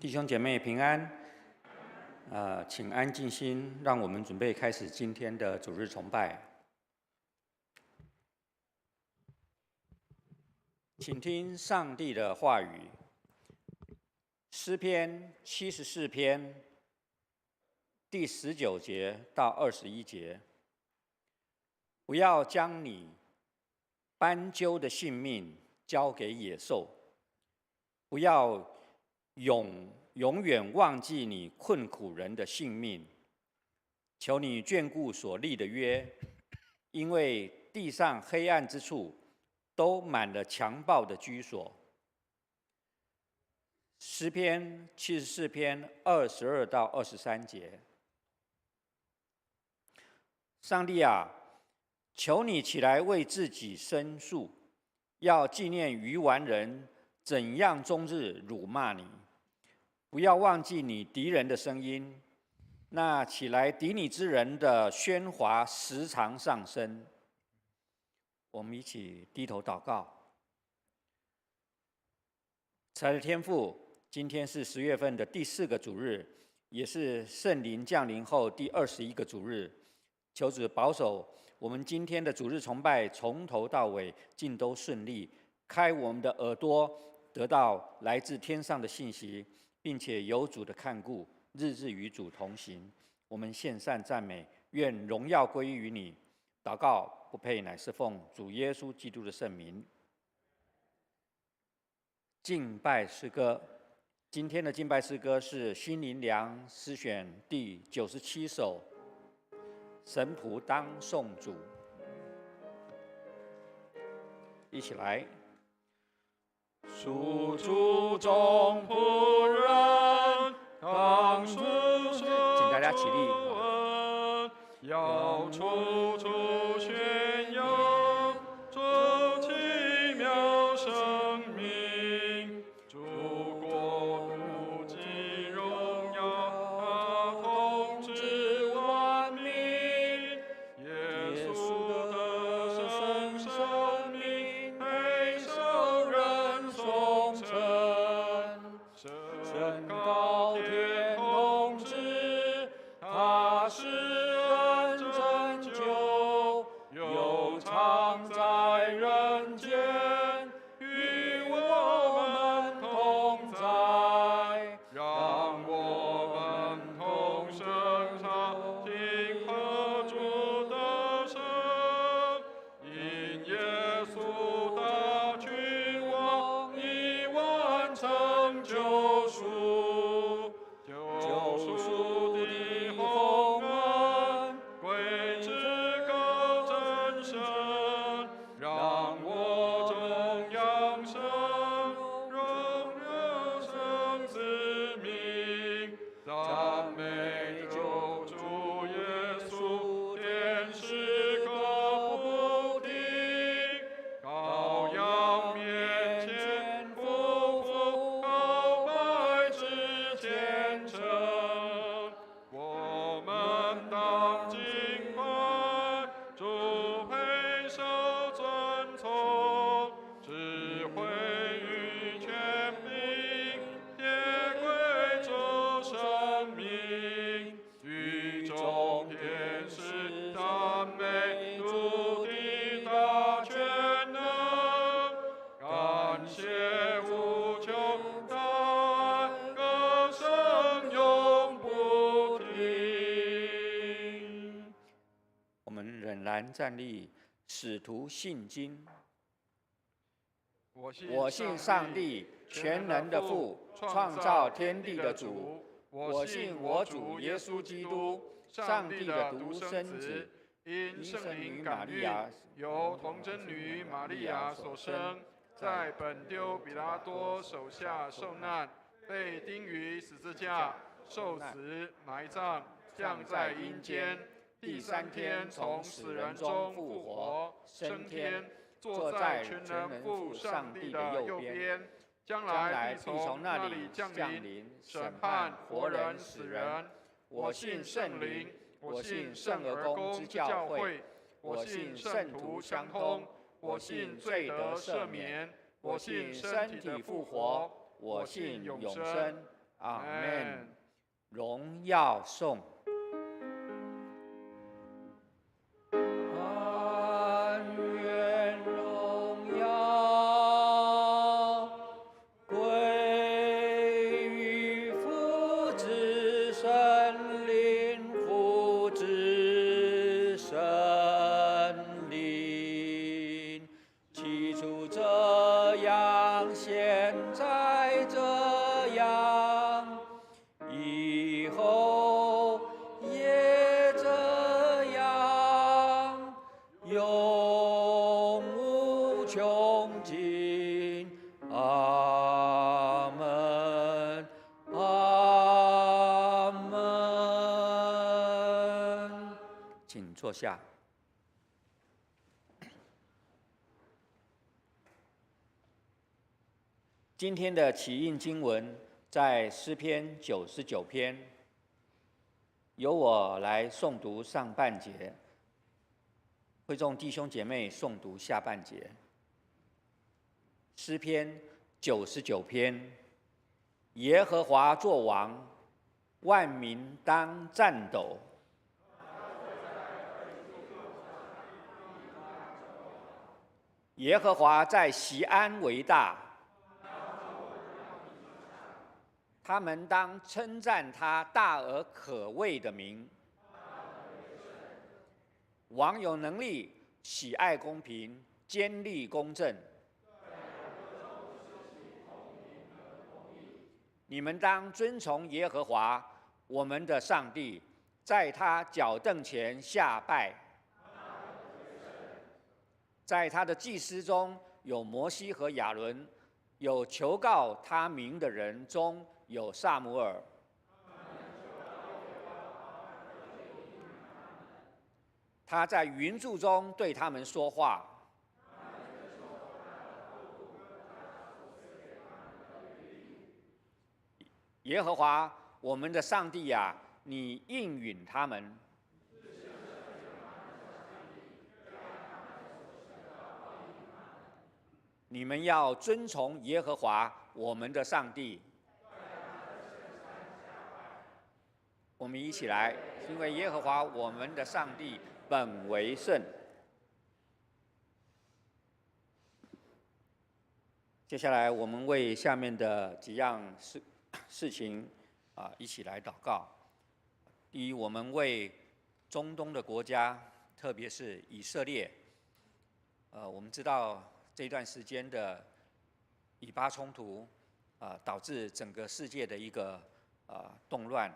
弟兄姐妹平安，请安静心，让我们准备开始今天的主日崇拜。请听上帝的话语，诗篇74篇第19节到21节。不要将你斑鸠的性命交给野兽，不要永远忘记你困苦人的性命，求你眷顾所立的约，因为地上黑暗之处都满了强暴的居所。诗篇74篇22到23节。上帝啊，求你起来为自己申诉，要纪念愚顽人怎样终日辱骂你。不要忘记你敌人的声音，那起来敌你之人的喧哗时常上升。我们一起低头祷告。慈爱的天父，今天是10月份的第4个主日，也是圣灵降临后第21个主日。求主保守我们今天的主日崇拜从头到尾尽都顺利，开我们的耳朵，得到来自天上的信息，并且有主的看顾，日日与主同行。我们献上赞美，愿荣耀归于你。祷告不配，乃是奉主耶稣基督的圣名。敬拜诗歌，今天的敬拜诗歌是心灵粮诗选第97首，神仆当颂主。一起来。属主众仆人，当述说，请大家起立，要处处宣扬主奇妙生命，主国度及荣耀，他统治万民，耶稣的生命配受人颂称，神高天统治，他是恩拯救，又常在人间，与我们同在，让我们同声唱敬贺主的圣，因耶稣的君王已完成救赎，救赎的宏恩归至高真神，让我众扬声，荣耀圣子名，赞美救主耶稣，天使歌不停，羔羊面前夫妇告白之虔诚，我们当敬拜，主配受尊崇，智慧与权柄皆归主生命，宇宙天使赞美主的大全能，感谢无穷大爱，歌声永不停。我们仍然站立，使徒信经。我信上帝，全能的父，创造天地的主。我信我主耶稣基督，上帝的独生子，因圣灵感孕，由童贞女玛利亚所生，在本丢彼拉多手下受难，被钉于十字架，受死，埋葬，降在阴间。第3天从死人中复活，升天，坐在全能父上帝的右边，将来必从那里降临，审判活人死人。我信圣灵，我信圣而公之教会，我信圣徒相通，我信罪得赦免，我信身体复活，我信永生。阿门。荣耀颂。坐下。今天的起印经文在诗篇99篇，由我来诵读上半节，会众弟兄姐妹诵读下半节。诗篇99篇，耶和华作王，万民当战斗。耶和华在锡安为大，他们当称赞他大而可畏的名。王有能力，喜爱公平，坚立公正。你们当遵从耶和华我们的上帝，在他脚凳前下拜。在他的祭司中有摩西和亚伦，有求告他名的人中有撒母耳。他在云柱中对他们说话。耶和华我们的上帝呀，你应允他们。你们要遵从耶和华我们的上帝。我们一起来，因为耶和华我们的上帝本为圣。接下来，我们为下面的几样事情一起来祷告。第一，我们为中东的国家，特别是以色列，我们知道这段时间的以巴冲突，导致整个世界的一个动乱。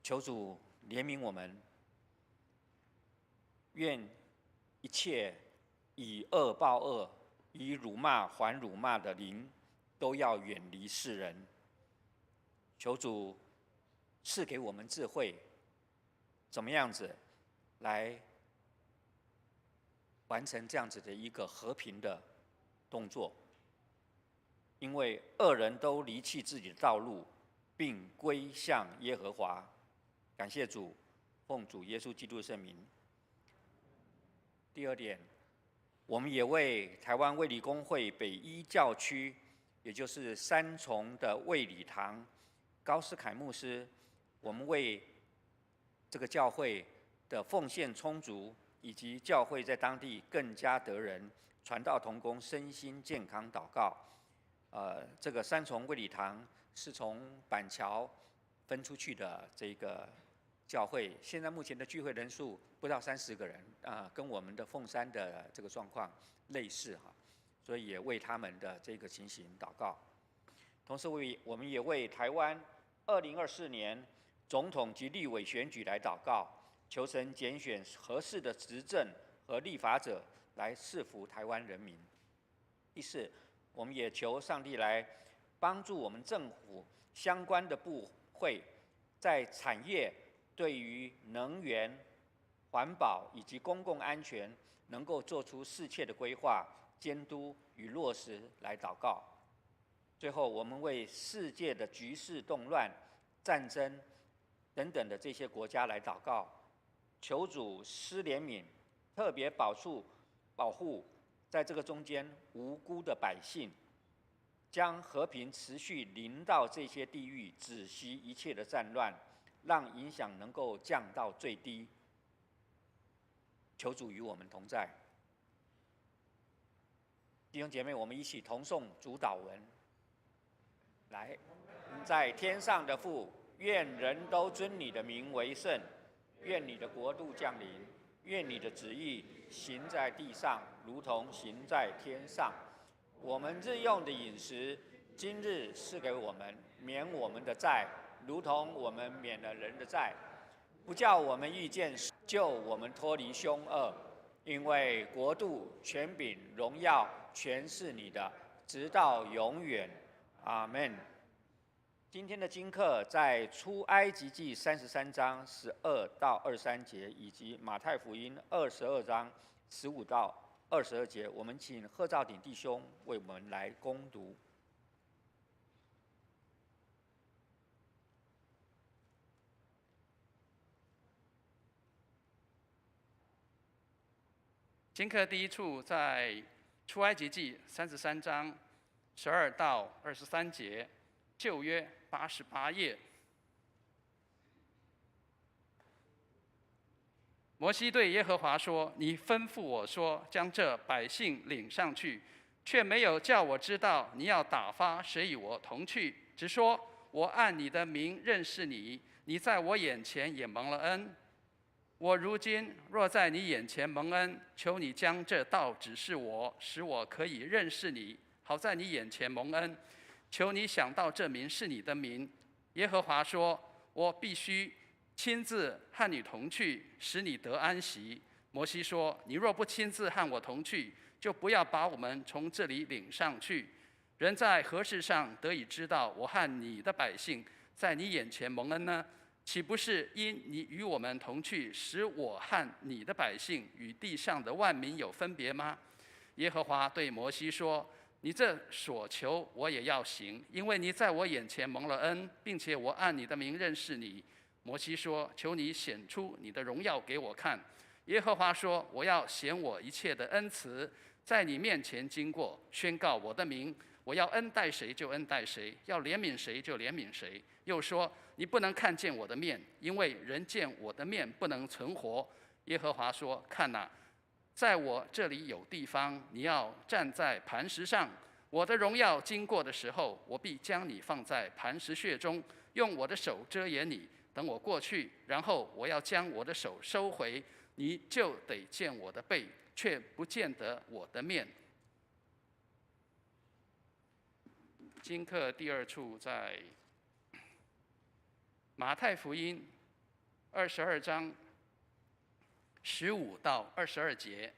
求主怜悯我们，愿一切以恶报恶、以辱骂还辱骂的灵，都要远离世人。求主赐给我们智慧，怎么样子来完成这样子的一个和平的动作。因为恶人都离弃自己的道路，并归向耶和华。感谢主，奉主耶稣基督的圣名。第二点，我们也为台湾卫理公会北一教区，也就是三重的卫理堂高斯凯牧师，我们为这个教会的奉献充足，以及教会在当地更加得人，传道同工身心健康祷告。这个三重卫理堂是从板桥分出去的这个教会，现在目前的聚会人数不到30个人，跟我们的凤山的这个状况类似哈，所以也为他们的这个情形祷告。同时我们也为台湾2024年总统及立委选举来祷告，求神拣选合适的执政和立法者来赐福台湾人民。第四，我们也求上帝来帮助我们政府相关的部会，在产业对于能源、环保以及公共安全，能够做出适切的规划、监督与落实来祷告。最后，我们为世界的局势动乱、战争等等的这些国家来祷告，求主施怜悯，特别保护在这个中间无辜的百姓，将和平持续临到这些地域，止息一切的战乱，让影响能够降到最低。求主与我们同在。弟兄姐妹，我们一起同诵主祷文。来，在天上的父，愿人都尊你的名为圣，愿你的国度降临，愿你的旨意行在地上，如同行在天上。我们日用的饮食，今日赐给我们，免我们的债，如同我们免了人的债，不叫我们遇见，救我们脱离凶恶。因为国度、权柄、荣耀，全是你的，直到永远。阿们。今天的经课在出埃及记33章12到23节，以及马太福音22章15到22节。我们请贺兆鼎弟兄为我们来攻读。经课第一处在出埃及记33章12到23节，旧约88页。摩西对耶和华说：“你吩咐我说，将这百姓领上去，却没有叫我知道你要打发谁与我同去，只说我按你的名认识你，你在我眼前也蒙了恩。我如今若在你眼前蒙恩，求你将这道指示我，使我可以认识你，好在你眼前蒙恩。求你想到这名是你的名。”耶和华说：“我必须亲自和你同去，使你得安息。”摩西说：“你若不亲自和我同去，就不要把我们从这里领上去。人在何事上得以知道我和你的百姓在你眼前蒙恩呢？岂不是因你与我们同去，使我和你的百姓与地上的万民有分别吗？”耶和华对摩西说：“你这所求我也要行，因为你在我眼前蒙了恩，并且我按你的名认识你。”摩西说：“求你显出你的荣耀给我看。”耶和华说：“我要显我一切的恩慈，在你面前经过，宣告我的名。我要恩待谁就恩待谁，要怜悯谁就怜悯谁。”又说：“你不能看见我的面，因为人见我的面不能存活。”耶和华说：“看哪，在我这里有地方，你要站在磐石上。我的荣耀经过的时候，我必将你放在磐石穴中，用我的手遮掩你。等我过去，然后我要将我的手收回，你就得见我的背，却不见得我的面。”经课第二处在马太福音22章15到22节，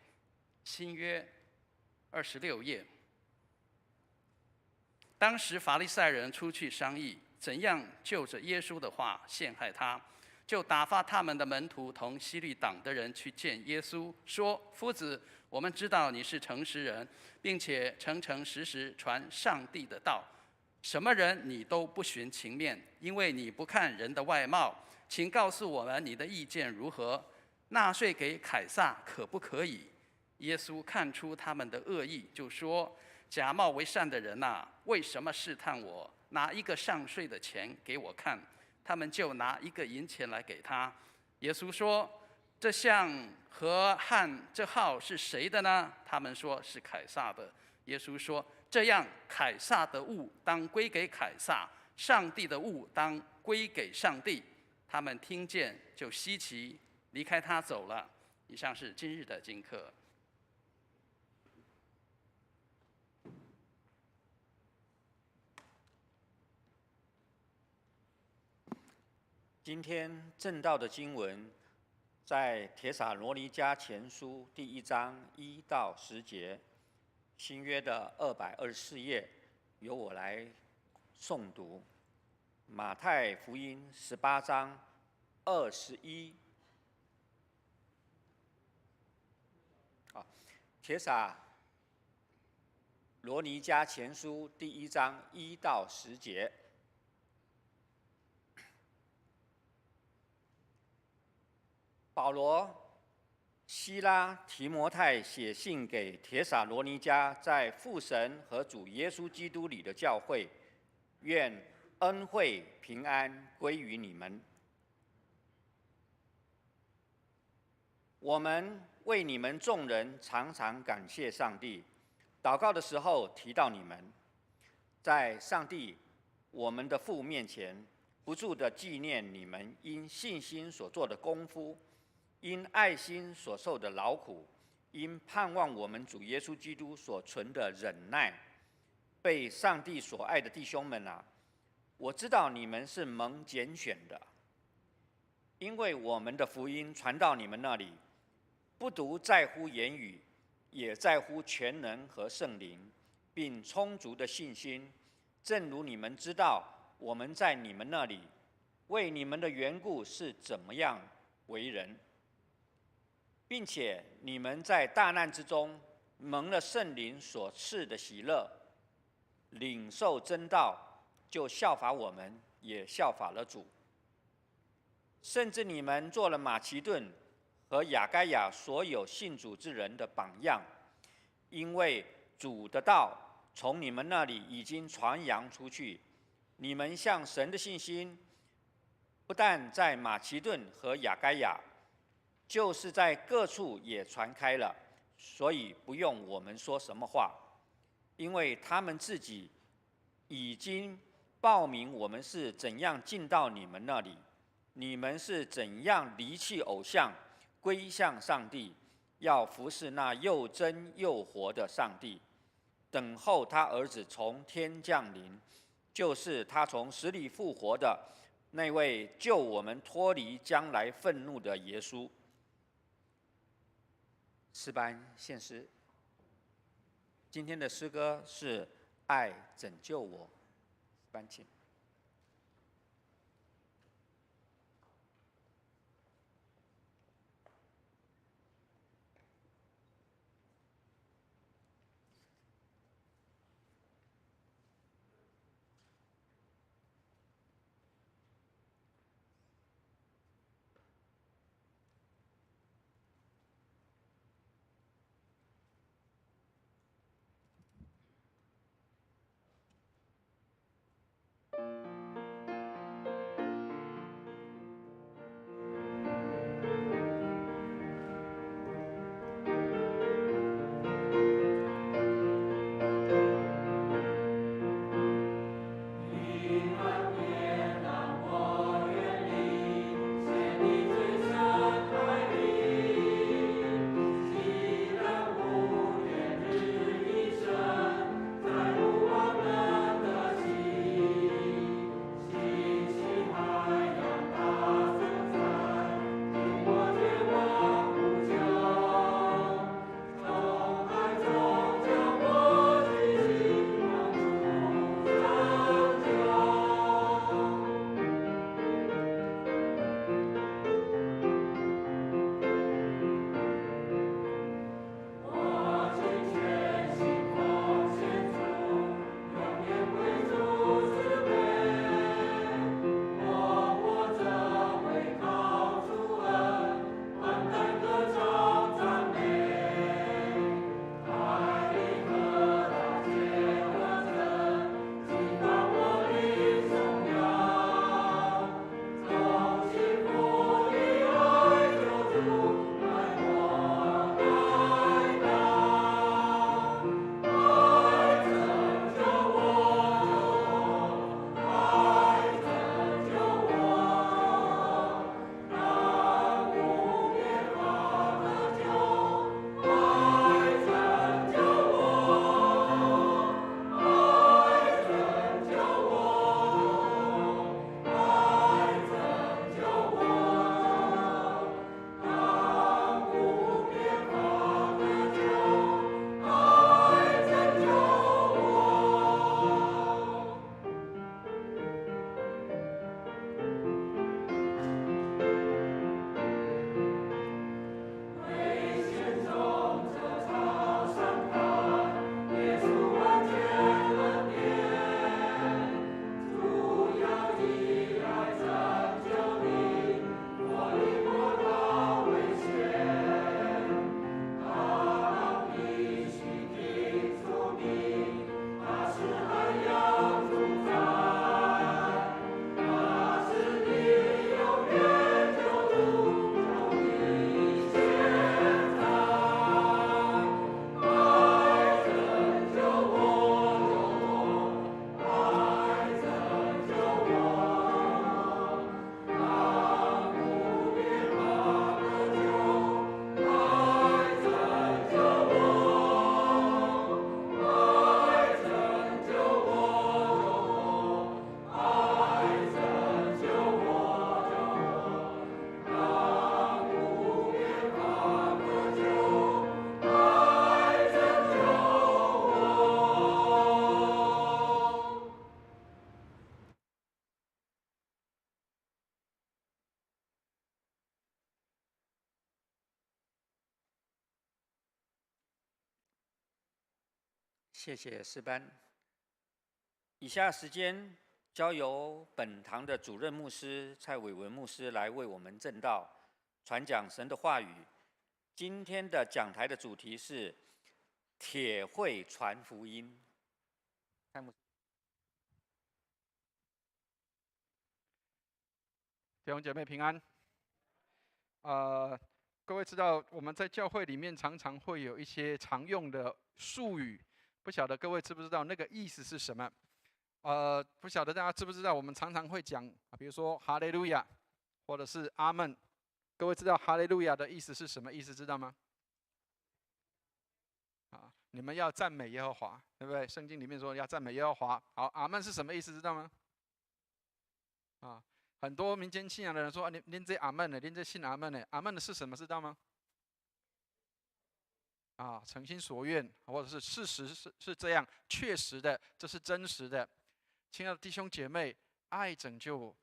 新约26页。当时法利赛人出去商议，怎样就着耶稣的话陷害他，就打发他们的门徒同希律党的人去见耶稣，说：“夫子，我们知道你是诚实人，并且诚诚实实传上帝的道，什么人你都不徇情面，因为你不看人的外貌。请告诉我们你的意见如何？纳税给凯撒可不可以？”耶稣看出他们的恶意，就说：“假冒为善的人呐，为什么试探我？拿一个上税的钱给我看。”他们就拿一个银钱来给他。耶稣说：“这像和这号是谁的呢？”他们说：“是凯撒的。”耶稣说：“这样，凯撒的物当归给凯撒，上帝的物当归给上帝。”他们听见就稀奇，离开他走了。以上是今日的经课。今天正道的经文在帖撒罗尼迦前书第1章1到10节，新约的224页，由我来诵读。马太福音18章21，帖撒罗尼迦前书第1章1到10节。保罗希拉提摩太写信给帖撒罗尼迦在父神和主耶稣基督里的教会，愿恩惠平安归于你们。我们为你们众人常常感谢上帝，祷告的时候提到你们，在上帝我们的父面前，不住地纪念你们因信心所做的功夫，因爱心所受的劳苦，因盼望我们主耶稣基督所存的忍耐。被上帝所爱的弟兄们啊，我知道你们是蒙拣选的，因为我们的福音传到你们那里，不独在乎言语，也在乎全能和圣灵，并充足的信心。正如你们知道，我们在你们那里为你们的缘故是怎么样为人，并且你们在大难之中蒙了圣灵所赐的喜乐，领受真道，就效法我们，也效法了主。甚至你们做了马其顿和亚该亚所有信主之人的榜样，因为主的道从你们那里已经传扬出去，你们向神的信心不但在马其顿和亚该亚，就是在各处也传开了，所以不用我们说什么话，因为他们自己已经报明我们是怎样进到你们那里，你们是怎样离弃偶像，归向上帝，要服侍那又真又活的上帝，等候他儿子从天降临，就是他从死里复活的那位救我们脱离将来愤怒的耶稣。诗班献诗。今天的诗歌是《爱拯救我》，班请。谢谢诗班。以下时间交由本堂的主任牧师蔡伟文牧师来为我们证道，传讲神的话语。今天的讲台的主题是铁会传福音。弟兄姐妹平安。各位知道我们在教会里面常常会有一些常用的术语，不晓得各位知不知道那个意思是什么？不晓得大家知不知道，我们常常会讲，比如说哈利路亚，或者是阿门。各位知道哈利路亚的意思是什么意思？知道吗？你们要赞美耶和华，对不对？圣经里面说要赞美耶和华。好，阿门是什么意思？知道吗？很多民间信仰的人说，您这阿门呢，您这信阿门呢？阿门的是什么？知道吗？诚心所愿，或者是事实是这样，确实的，这是真实的。亲爱的弟兄姐妹，爱拯救。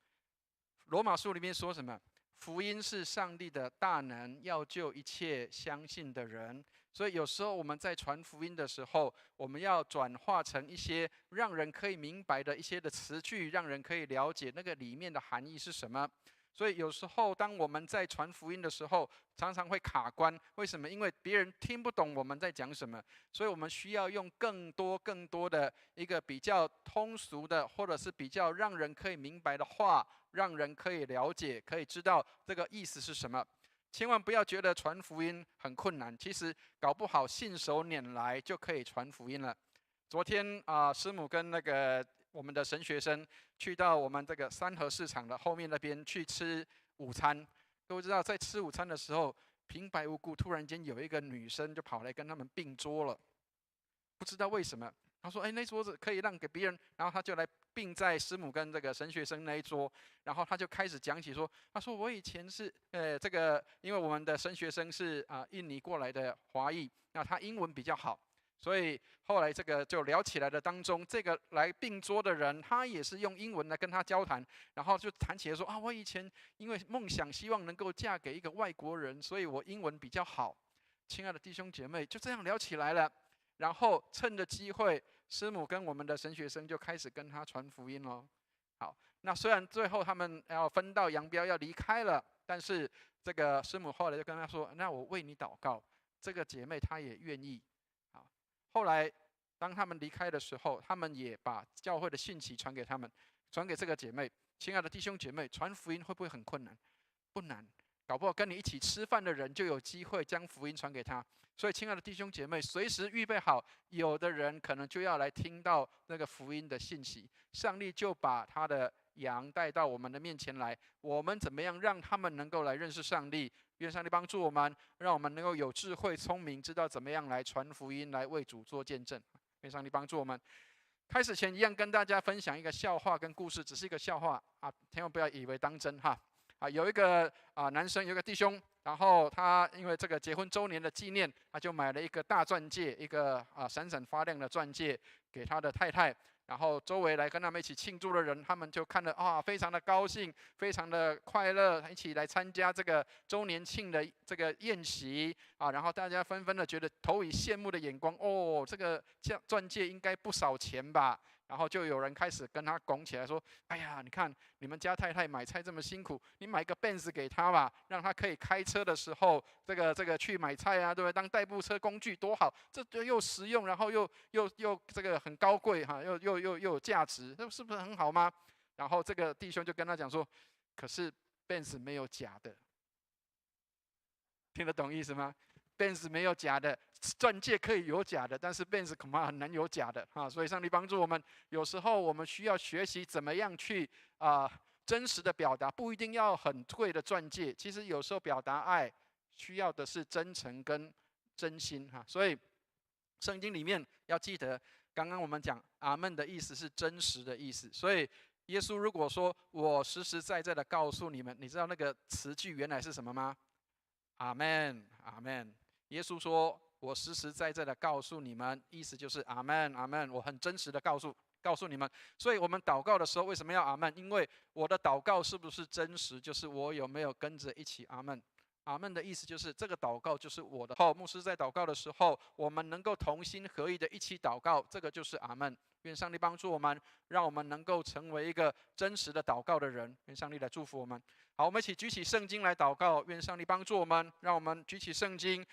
罗马书里面说什么？福音是上帝的大能，要救一切相信的人。所以有时候我们在传福音的时候，我们要转化成一些让人可以明白的一些的词句，让人可以了解那个里面的含义是什么。所以有时候当我们在传福音的时候，常常会卡关。为什么？因为别人听不懂我们在讲什么，所以我们需要用更多的一个比较通俗的，或者是比较让人可以明白的话，让人可以了解，可以知道这个意思是什么。千万不要觉得传福音很困难，其实搞不好信手拈来就可以传福音了。昨天师母跟我们的神学生去到我们这个三和市场的后面那边去吃午餐。各位知道，在吃午餐的时候，平白无故突然间有一个女生就跑来跟他们并桌了，不知道为什么。他说：“那桌子可以让给别人。”然后他就来并在师母跟这个神学生那一桌，然后他就开始讲起说：“他说我以前是因为我们的神学生是印尼过来的华裔，那他英文比较好。”所以后来这个就聊起来的当中，这个来并桌的人，他也是用英文来跟他交谈，然后就谈起来说我以前因为梦想希望能够嫁给一个外国人，所以我英文比较好。亲爱的弟兄姐妹，就这样聊起来了。然后趁着机会，师母跟我们的神学生就开始跟他传福音咯。好，那虽然最后他们要分道扬镳要离开了，但是这个师母后来就跟他说：“那我为你祷告。”这个姐妹她也愿意。后来，当他们离开的时候，他们也把教会的信息传给他们，传给这个姐妹。亲爱的弟兄姐妹，传福音会不会很困难？不难，搞不好跟你一起吃饭的人就有机会将福音传给他。所以，亲爱的弟兄姐妹，随时预备好，有的人可能就要来听到那个福音的信息。上帝就把他的羊带到我们的面前来，我们怎么样让他们能够来认识上帝？愿上帝帮助我们，让我们能够有智慧、聪明，知道怎么样来传福音，来为主做见证。愿上帝帮助我们。开始前一样跟大家分享一个笑话跟故事，只是一个笑话千万不要以为当真哈。有一个男生，有一个弟兄，然后他因为这个结婚周年的纪念，他就买了一个大钻戒，一个闪闪发亮的钻戒给他的太太。然后周围来跟他们一起庆祝的人，他们就看了非常的高兴，非常的快乐，一起来参加这个周年庆的这个宴席然后大家纷纷的觉得投以羡慕的眼光，这个钻戒应该不少钱吧？然后就有人开始跟他拱起来说：“哎呀，你看你们家太太买菜这么辛苦，你买个 Benz 给她吧，让她可以开车的时候，这个去买菜对不对？当代步车工具多好，这又实用，然后又这个很高贵又有价值，这是不是很好吗？”然后这个弟兄就跟他讲说：“可是 Benz 没有假的，听得懂意思吗？Benz 没有假的，钻戒可以有假的，但是 Benz 恐怕很难有假的所以上帝帮助我们，有时候我们需要学习怎么样去真实的表达，不一定要很贵的钻戒。其实有时候表达爱需要的是真诚跟真心所以圣经里面要记得，刚刚我们讲阿们的意思是真实的意思。所以耶稣如果说我实实在在的告诉你们，你知道那个词句原来是什么吗？阿们，阿们。耶稣说：“我实实在在的告诉你们，意思就是阿们，阿们。我很真实的告诉你们。所以，我们祷告的时候为什么要阿们？因为我的祷告是不是真实，就是我有没有跟着一起阿们。阿们的意思就是这个祷告就是我的。后牧师在祷告的时候，我们能够同心合意的一起祷告，这个就是阿们。愿上帝帮助我们，让我们能够成为一个真实的祷告的人。愿上帝来祝福我们。好，我们一起举起圣经来祷告。愿上帝帮助我们，让我们举起圣经，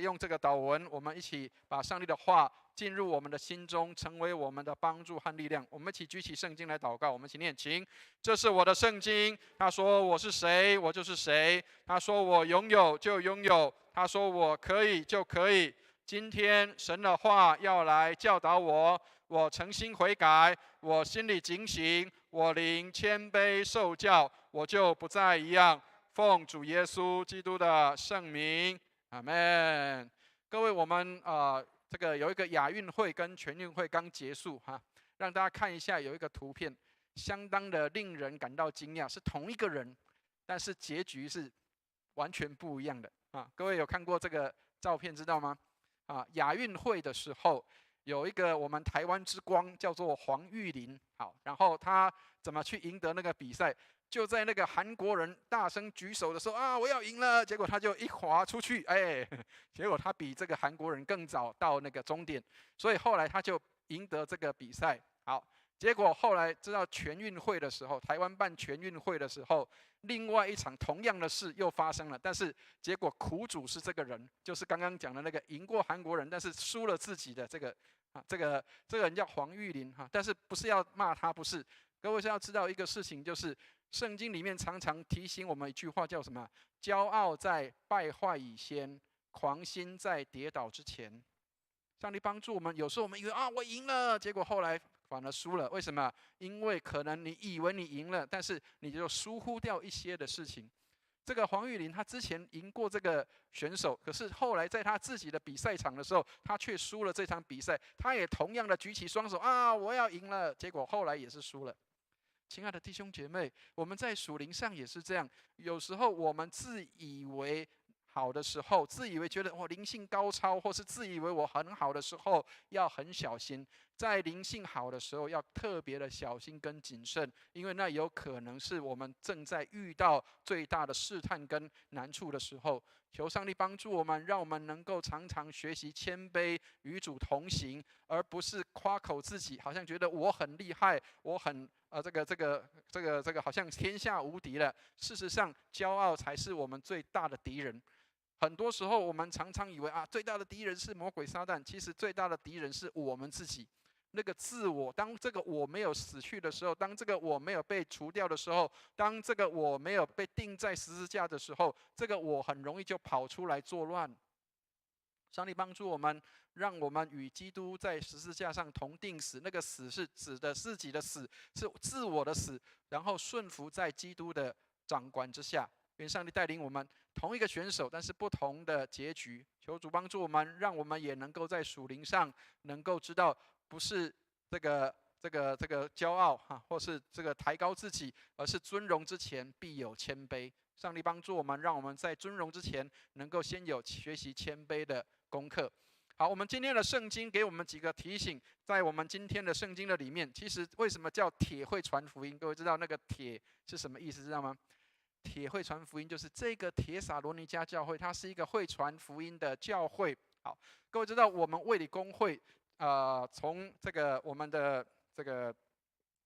用这个祷文，我们一起把上帝的话进入我们的心中，成为我们的帮助和力量。我们一起举起圣经来祷告。我们一起念经。这是我的圣经。他说我是谁，我就是谁。他说我拥有就拥有。他说我可以就可以。今天神的话要来教导我，我诚心悔改，我心里警醒，我灵谦卑受教，我就不再一样。奉主耶稣基督的圣名，阿们。各位，我们这个有一个亚运会跟全运会刚结束哈，让大家看一下，有一个图片，相当的令人感到惊讶，是同一个人，但是结局是完全不一样的啊！各位有看过这个照片知道吗？亚运会的时候，有一个我们台湾之光叫做黄玉玲，好，然后他怎么去赢得那个比赛？就在那个韩国人大声举手的时候我要赢了，结果他就一滑出去，结果他比这个韩国人更早到那个终点，所以后来他就赢得这个比赛。好，结果后来知道全运会的时候，台湾办全运会的时候，另外一场同样的事又发生了，但是结果苦主是这个人，就是刚刚讲的那个赢过韩国人，但是输了自己的这个人叫黄玉玲哈，但是不是要骂他，不是。各位是要知道一个事情，就是圣经里面常常提醒我们一句话，叫什么？骄傲在败坏以先，狂心在跌倒之前。上帝帮助我们，有时候我们以为我赢了，结果后来反而输了。为什么？因为可能你以为你赢了，但是你就疏忽掉一些的事情。这个黄玉玲他之前赢过这个选手，可是后来在他自己的比赛场的时候，他却输了这场比赛。他也同样的举起双手我要赢了，结果后来也是输了。亲爱的弟兄姐妹，我们在属灵上也是这样。有时候我们自以为好的时候，自以为觉得我灵性高超，或是自以为我很好的时候，要很小心。在灵性好的时候，要特别的小心跟谨慎，因为那有可能是我们正在遇到最大的试探跟难处的时候。求上帝帮助我们，让我们能够常常学习谦卑，与主同行，而不是夸口自己，好像觉得我很厉害，我很这个好像天下无敌了。事实上，骄傲才是我们最大的敌人。很多时候，我们常常以为最大的敌人是魔鬼撒旦，其实最大的敌人是我们自己。那个自我，当这个我没有死去的时候，当这个我没有被除掉的时候，当这个我没有被钉在十字架的时候，这个我很容易就跑出来作乱。上帝帮助我们，让我们与基督在十字架上同定死。那个死是指的自己的死，是自我的死，然后顺服在基督的掌管之下。愿上帝带领我们，同一个选手，但是不同的结局。求主帮助我们，让我们也能够在属灵上能够知道，不是这个骄傲或是这个抬高自己，而是尊荣之前必有谦卑。上帝帮助我们，让我们在尊荣之前能够先有学习谦卑的功课。好，我们今天的圣经给我们几个提醒，在我们今天的圣经的里面，其实为什么叫铁会传福音？各位知道那个铁是什么意思，知道吗？铁会传福音就是这个帖撒罗尼迦教会，它是一个会传福音的教会。好，各位知道我们卫理公会，从这个我们的这个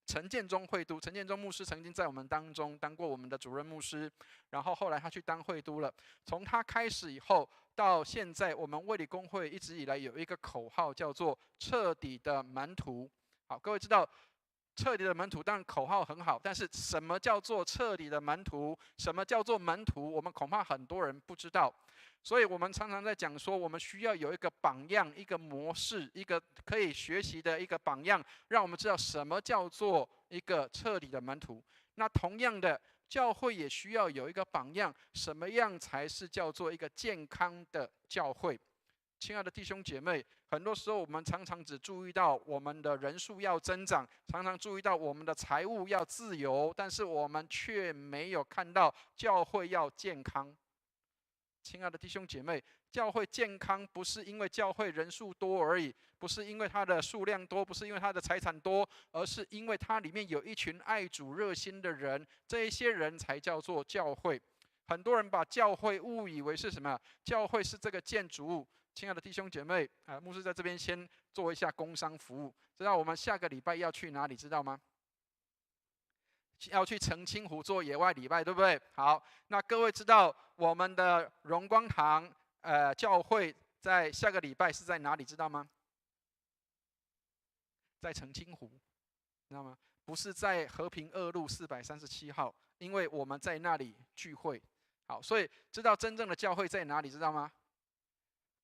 陈建中会督，陈建中牧师曾经在我们当中当过我们的主任牧师，然后后来他去当会督了。从他开始以后到现在，我们卫理公会一直以来有一个口号叫做“彻底的门徒”。好，各位知道。彻底的门徒，当然口号很好，但是什么叫做彻底的门徒？什么叫做门徒？我们恐怕很多人不知道，所以我们常常在讲说，我们需要有一个榜样、一个模式、一个可以学习的一个榜样，让我们知道什么叫做一个彻底的门徒。那同样的，教会也需要有一个榜样，什么样才是叫做一个健康的教会？亲爱的弟兄姐妹，很多时候我们常常只注意到我们的人数要增长，常常注意到我们的财务要自由，但是我们却没有看到教会要健康。亲爱的弟兄姐妹，教会健康不是因为教会人数多而已，不是因为它的数量多，不是因为它的财产多，而是因为它里面有一群爱主热心的人，这一些人才叫做教会。很多人把教会误以为是什么？教会是这个建筑物。亲爱的弟兄姐妹，牧师在这边先做一下工商服务。知道我们下个礼拜要去哪里？知道吗？要去澄清湖做野外礼拜，对不对？好，那各位知道我们的荣光堂教会在下个礼拜是在哪里？知道吗？在澄清湖，知道吗？不是在和平2路437号，因为我们在那里聚会。好，所以知道真正的教会在哪里？知道吗？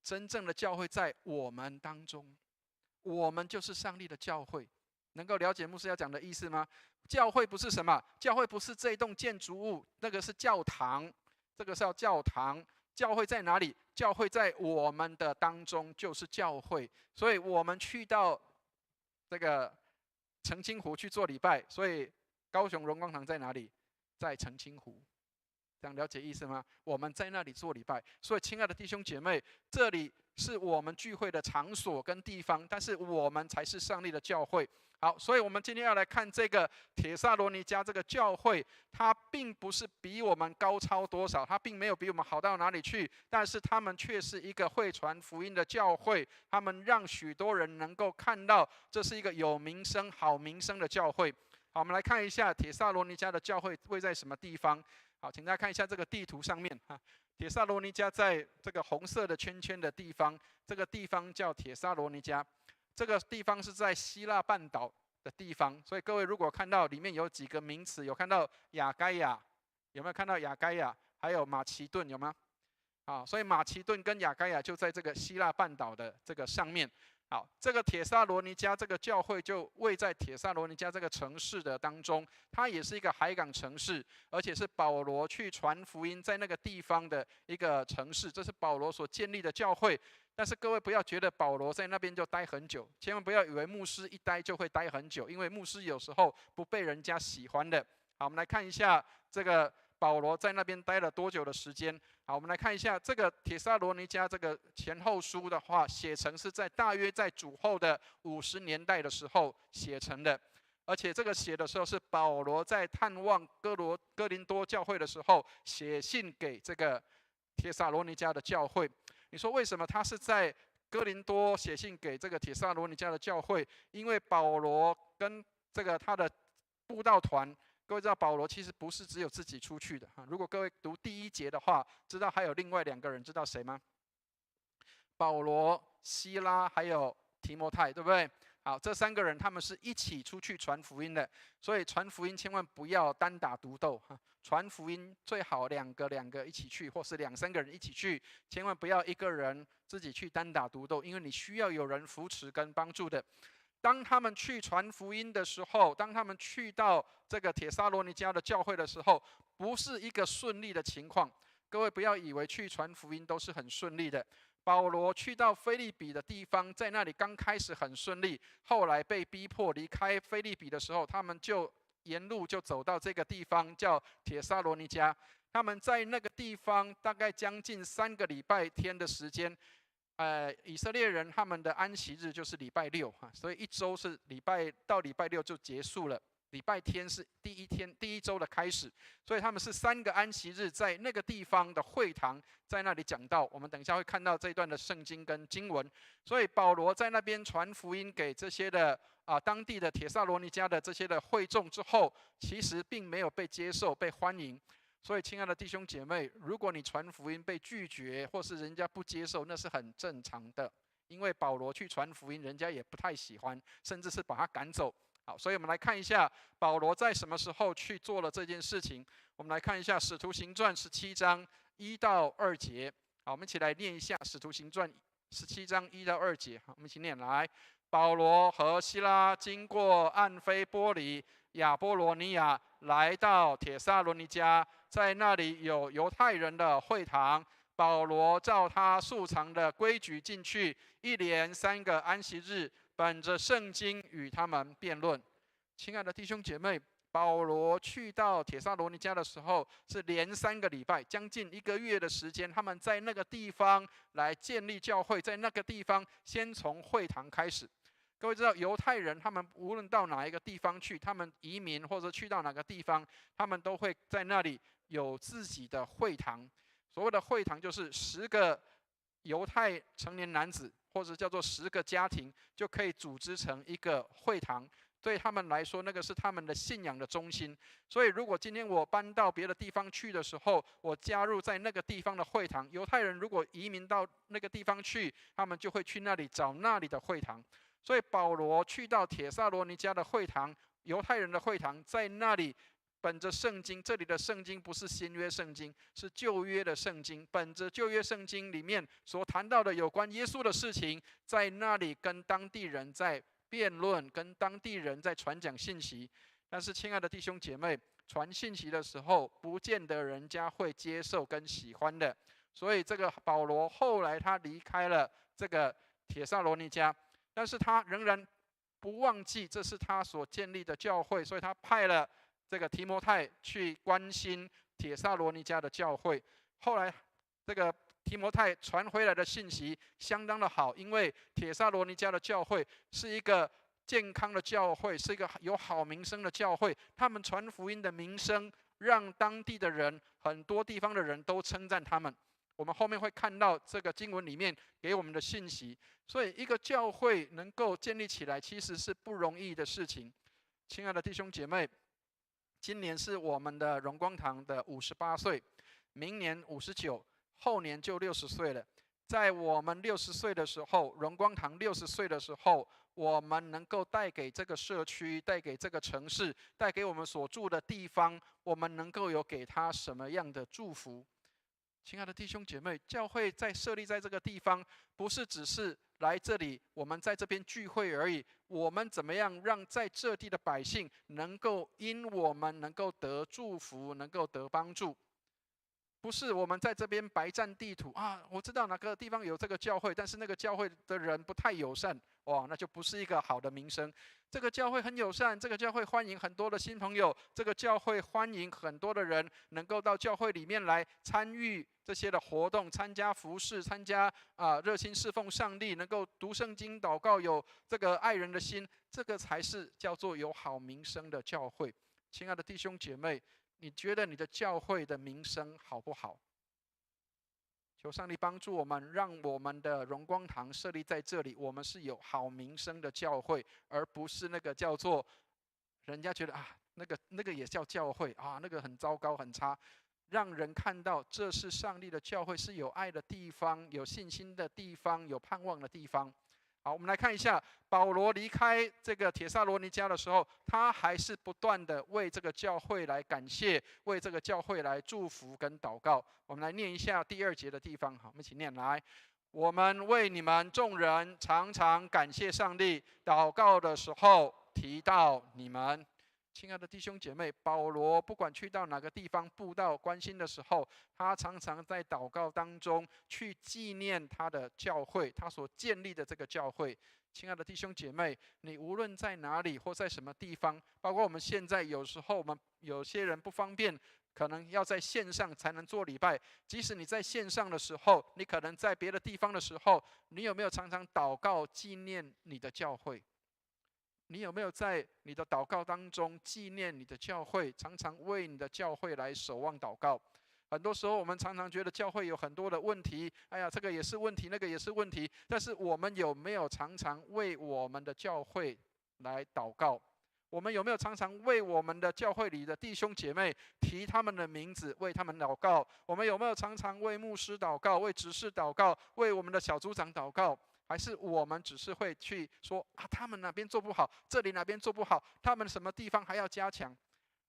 真正的教会在我们当中，我们就是上帝的教会。能够了解牧师要讲的意思吗？教会不是什么？教会不是这一栋建筑物，那个是教堂，这个是叫教堂。教会在哪里？教会在我们的当中，就是教会。所以我们去到这个澄清湖去做礼拜，所以高雄荣光堂在哪里？在澄清湖。这样了解意思吗？我们在那里做礼拜，所以亲爱的弟兄姐妹，这里是我们聚会的场所跟地方，但是我们才是上帝的教会。好，所以我们今天要来看这个帖撒罗尼迦这个教会，它并不是比我们高超多少，它并没有比我们好到哪里去，但是他们却是一个会传福音的教会，他们让许多人能够看到这是一个有名声、好名声的教会。好，我们来看一下帖撒罗尼迦的教会位在什么地方。好，请大家看一下这个地图上面哈，帖撒罗尼迦在这个红色的圈圈的地方，这个地方叫帖撒罗尼迦。这个地方是在希腊半岛的地方，所以各位如果看到里面有几个名词，有看到亚该亚，有没有看到亚该亚？还有马其顿，有吗？所以马其顿跟亚该亚就在这个希腊半岛的这个上面。好，这个帖撒罗尼迦这个教会就位在帖撒罗尼迦这个城市的当中，它也是一个海港城市，而且是保罗去传福音在那个地方的一个城市，这是保罗所建立的教会。但是各位不要觉得保罗在那边就待很久，千万不要以为牧师一待就会待很久，因为牧师有时候不被人家喜欢的。好，我们来看一下这个保罗在那边待了多久的时间。好，我们来看一下这个帖撒罗尼迦这个前后书的话，写成是在大约在主后的50年代的时候写成的，而且这个写的时候是保罗在探望哥林多教会的时候写信给这个帖撒罗尼迦的教会。你说为什么他是在哥林多写信给这个帖撒罗尼迦的教会？因为保罗跟这个他的布道团，各位知道保罗其实不是只有自己出去的。如果各位读第1节的话，知道还有另外2个人，知道谁吗？保罗、希拉还有提摩太，对不对？好，这3个人他们是一起出去传福音的，所以传福音千万不要单打独斗哈。传福音最好两个一起去，或是2、3个人一起去，千万不要一个人自己去单打独斗，因为你需要有人扶持跟帮助的。当他们去传福音的时候，当他们去到这个帖撒罗尼迦的教会的时候，不是一个顺利的情况。各位不要以为去传福音都是很顺利的。保罗去到腓立比的地方，在那里刚开始很顺利，后来被逼迫离开腓立比的时候，他们就沿路就走到这个地方叫帖撒罗尼迦。他们在那个地方大概将近3个礼拜天的时间。以色列人他们的安息日就是礼拜6哈，所以1周是礼拜到礼拜6就结束了。礼拜天是第一周的开始，所以他们是3个安息日在那个地方的会堂，在那里讲道。我们等一下会看到这一段的圣经跟经文。所以保罗在那边传福音给这些的当地的帖撒罗尼迦的这些的会众之后，其实并没有被接受、被欢迎。所以，亲爱的弟兄姐妹，如果你传福音被拒绝，或是人家不接受，那是很正常的。因为保罗去传福音，人家也不太喜欢，甚至是把他赶走。好，所以我们来看一下保罗在什么时候去做了这件事情。我们来看一下《使徒行传》17章1到2节。好，我们一起来念一下《使徒行传》17章1到2节。好，我们一起念来。保罗和希拉经过暗非波里、亚波罗尼亚，来到帖撒罗尼迦，在那里有犹太人的会堂。保罗照他素常的规矩进去，一连3个安息日，本着圣经与他们辩论。亲爱的弟兄姐妹，保罗去到帖撒罗尼迦的时候，是连3个礼拜，将近1个月的时间，他们在那个地方来建立教会，在那个地方先从会堂开始。各位知道，犹太人他们无论到哪一个地方去，他们移民或者去到哪个地方，他们都会在那里有自己的会堂。所谓的会堂，就是10个犹太成年男子，或者叫做10个家庭，就可以组织成一个会堂。对他们来说，那个是他们的信仰的中心。所以，如果今天我搬到别的地方去的时候，我加入在那个地方的会堂，犹太人如果移民到那个地方去，他们就会去那里找那里的会堂。所以，保罗去到帖撒罗尼迦的会堂，犹太人的会堂，在那里本着圣经，这里的圣经不是新约圣经，是旧约的圣经。本着旧约圣经里面所谈到的有关耶稣的事情，在那里跟当地人在辩论，跟当地人在传讲信息。但是，亲爱的弟兄姐妹，传信息的时候，不见得人家会接受跟喜欢的。所以，这个保罗后来他离开了这个帖撒罗尼迦，但是他仍然不忘记这是他所建立的教会，所以他派了这个提摩太去关心帖撒罗尼迦的教会。后来这个提摩太传回来的信息相当的好，因为帖撒罗尼迦的教会是一个健康的教会，是一个有好名声的教会。他们传福音的名声，让当地的人，很多地方的人都称赞他们。我们后面会看到这个经文里面给我们的信息。所以，一个教会能够建立起来，其实是不容易的事情。亲爱的弟兄姐妹，今年是我们的荣光堂的58岁，明年59，后年就60岁了。在我们60岁的时候，荣光堂60岁的时候，我们能够带给这个社区，带给这个城市，带给我们所住的地方，我们能够有给他什么样的祝福？亲爱的弟兄姐妹，教会在设立在这个地方，不是只是来这里，我们在这边聚会而已。我们怎么样让在这地的百姓能够因我们能够得祝福，能够得帮助？不是我们在这边白占地图啊！我知道哪个地方有这个教会，但是那个教会的人不太友善，哇，那就不是一个好的名声。这个教会很友善，这个教会欢迎很多的新朋友，这个教会欢迎很多的人能够到教会里面来参与这些的活动，参加服事，参加热心侍奉上帝，能够读圣经、祷告，有这个爱人的心，这个才是叫做有好名声的教会。亲爱的弟兄姐妹，你觉得你的教会的名声好不好？求上帝帮助我们，让我们的荣光堂设立在这里，我们是有好名声的教会，而不是那个叫做人家觉得那个也叫教会啊，那个很糟糕很差。让人看到这是上帝的教会，是有爱的地方，有信心的地方，有盼望的地方。好，我们来看一下保罗离开这个帖撒罗尼迦的时候，他还是不断的为这个教会来感谢，为这个教会来祝福跟祷告。我们来念一下第2节的地方，好，我们一起念来。我们为你们众人常常感谢上帝，祷告的时候提到你们。亲爱的弟兄姐妹，保罗不管去到哪个地方布道关心的时候，他常常在祷告当中去纪念他的教会，他所建立的这个教会。亲爱的弟兄姐妹，你无论在哪里或在什么地方，包括我们现在有时候我们有些人不方便，可能要在线上才能做礼拜。即使你在线上的时候，你可能在别的地方的时候，你有没有常常祷告纪念你的教会？你有没有在你的祷告当中纪念你的教会，常常为你的教会来守望祷告？很多时候我们常常觉得教会有很多的问题，哎呀，这个也是问题，那个也是问题。但是我们有没有常常为我们的教会来祷告？我们有没有常常为我们的教会里的弟兄姐妹提他们的名字，为他们祷告？我们有没有常常为牧师祷告，为执事祷告，为我们的小组长祷告？还是我们只是会去说他们哪边做不好，这里哪边做不好，他们什么地方还要加强？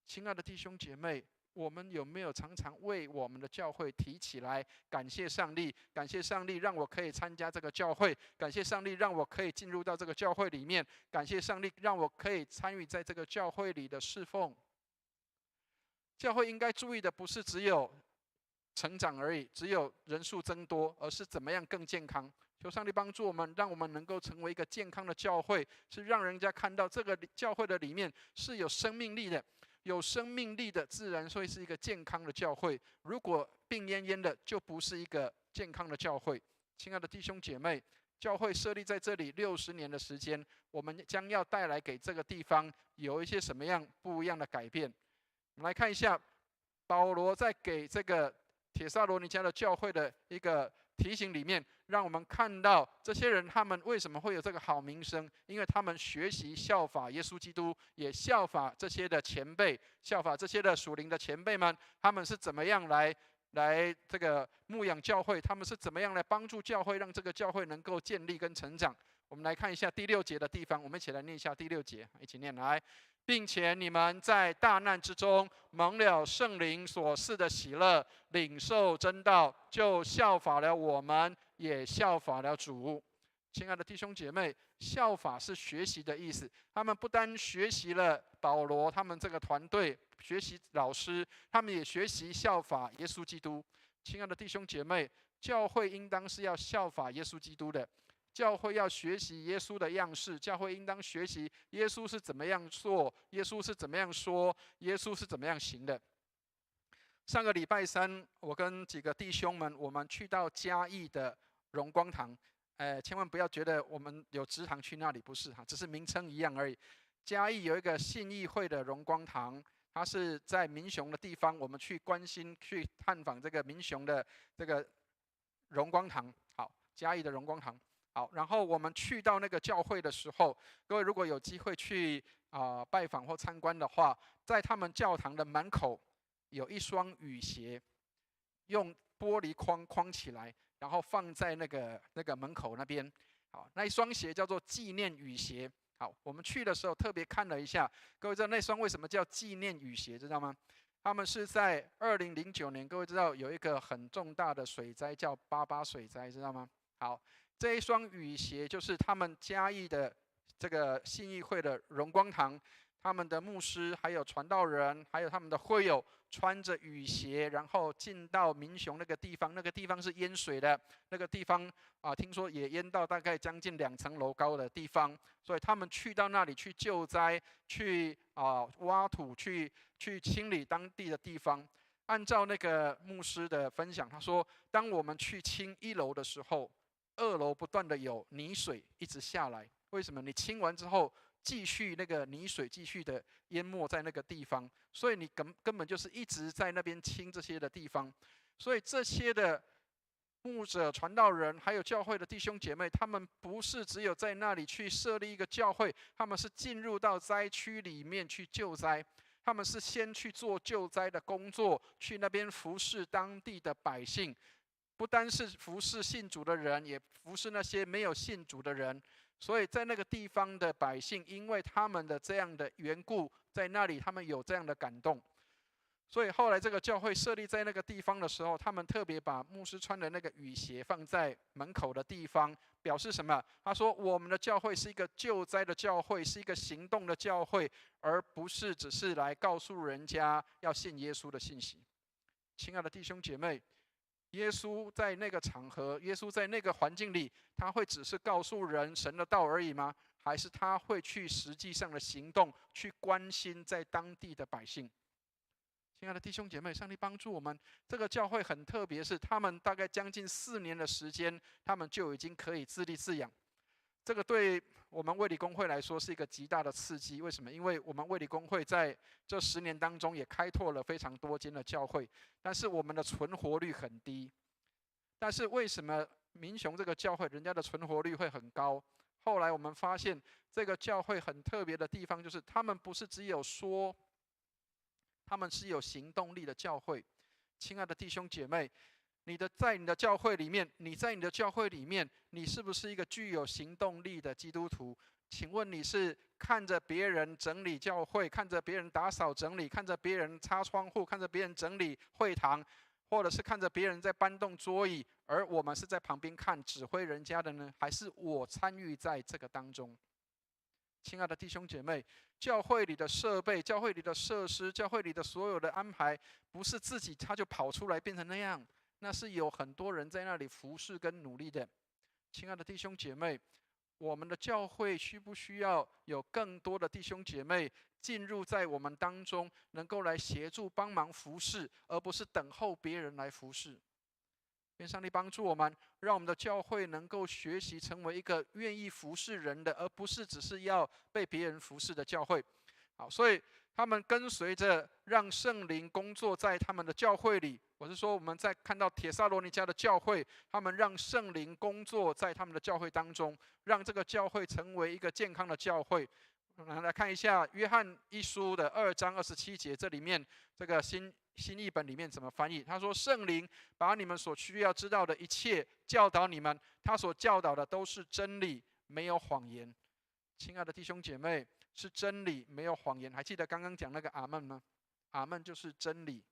亲爱的弟兄姐妹，我们有没有常常为我们的教会提起来，感谢上帝，感谢上帝让我可以参加这个教会，感谢上帝让我可以进入到这个教会里面，感谢上帝让我可以参与在这个教会里的侍奉。教会应该注意的不是只有成长而已，只有人数增多，而是怎么样更健康。求上帝帮助我们，让我们能够成为一个健康的教会，是让人家看到这个教会的里面是有生命力的。有生命力的自然会是一个健康的教会，如果病恹恹的，就不是一个健康的教会。亲爱的弟兄姐妹，教会设立在这里60年的时间，我们将要带来给这个地方有一些什么样不一样的改变？我们来看一下保罗在给这个帖撒罗尼迦的教会的一个提醒里面，让我们看到这些人他们为什么会有这个好名声，因为他们学习效法耶稣基督，也效法这些的前辈，效法这些的属灵的前辈们，他们是怎么样来这个牧养教会，他们是怎么样来帮助教会，让这个教会能够建立跟成长。我们来看一下第6节的地方，我们一起来念一下第6节，一起念来。并且你们在大难之中蒙了圣灵所赐的喜乐，领受真道，就效法了我们，也效法了主。亲爱的弟兄姐妹，效法是学习的意思。他们不单学习了保罗他们这个团队，学习老师，他们也学习效法耶稣基督。亲爱的弟兄姐妹，教会应当是要效法耶稣基督的。教会要学习耶稣的样式，教会应当学习耶稣是怎么样做，耶稣是怎么样说，耶稣是怎么样行的。上个礼拜三，我跟几个弟兄们，我们去到嘉义的荣光堂，千万不要觉得我们有直堂去那里，不是哈，只是名称一样而已。嘉义有一个信义会的荣光堂，它是在民雄的地方，我们去关心、去探访这个民雄的这个荣光堂。好，嘉义的荣光堂。好，然后我们去到那个教会的时候，各位如果有机会去拜访或参观的话，在他们教堂的门口有一双雨鞋，用玻璃框起来，然后放在那个门口那边。好，那一双鞋叫做纪念雨鞋。好，我们去的时候特别看了一下，各位知道那双为什么叫纪念雨鞋，知道吗？他们是在2009年，各位知道有一个很重大的水灾叫88水灾，知道吗？好。这一双雨鞋就是他们嘉义的这个信义会的荣光堂，他们的牧师、还有传道人、还有他们的会友，穿着雨鞋，然后进到民雄那个地方。那个地方是淹水的，那个地方听说也淹到大概将近2层楼高的地方，所以他们去到那里去救灾，去挖土，去清理当地的地方。按照那个牧师的分享，他说，当我们去清1楼的时候，2楼不断的有泥水一直下来，为什么？你清完之后，继续那个泥水继续的淹没在那个地方，所以你根本就是一直在那边清这些的地方。所以这些的牧者、传道人，还有教会的弟兄姐妹，他们不是只有在那里去设立一个教会，他们是进入到灾区里面去救灾。他们是先去做救灾的工作，去那边服侍当地的百姓。不单是服侍信主的人，也服侍那些没有信主的人。所以在那个地方的百姓，因为他们的这样的缘故，在那里他们有这样的感动。所以后来这个教会设立在那个地方的时候，他们特别把牧师穿的那个雨鞋放在门口的地方，表示什么？他说我们的教会是一个救灾的教会，是一个行动的教会，而不是只是来告诉人家要信耶稣的信息。亲爱的弟兄姐妹，耶稣在那个场合，耶稣在那个环境里，他会只是告诉人神的道而已吗？还是他会去实际上的行动，去关心在当地的百姓？亲爱的弟兄姐妹，上帝帮助我们。这个教会很特别，是他们大概将近4年的时间，他们就已经可以自立自养。这个对我们卫理公会来说是一个极大的刺激。为什么？因为我们卫理公会在这10年当中也开拓了非常多间的教会，但是我们的存活率很低。但是为什么民雄这个教会人家的存活率会很高？后来我们发现这个教会很特别的地方，就是他们不是只有说，他们是有行动力的教会。亲爱的弟兄姐妹，在你的教会里面，你是不是一个具有行动力的基督徒？请问你是看着别人整理教会，看着别人打扫整理，看着别人擦窗户，看着别人整理会堂，或者是看着别人在搬动桌椅，而我们是在旁边看指挥人家的呢？还是我参与在这个当中？亲爱的弟兄姐妹，教会里的设备、教会里的设施、教会里的所有的安排，不是自己他就跑出来变成那样，那是有很多人在那里服侍跟努力的。亲爱的弟兄姐妹，我们的教会需不需要有更多的弟兄姐妹进入在我们当中，能够来协助帮忙服侍，而不是等候别人来服侍？愿上帝帮助我们，让我们的教会能够学习成为一个愿意服侍人的，而不是只是要被别人服侍的教会。好，所以他们跟随着让圣灵工作在他们的教会里。我是说，我们在看到帖撒罗尼迦的教会，他们让圣灵工作在他们的教会当中，让这个教会成为一个健康的教会。来看一下约翰一书的2章27节，这里面这个新译本里面怎么翻译？他说：“圣灵把你们所需要知道的一切教导你们，他所教导的都是真理，没有谎言。”亲爱的弟兄姐妹，是真理，没有谎言。还记得刚刚讲那个阿们吗？阿们就是真理，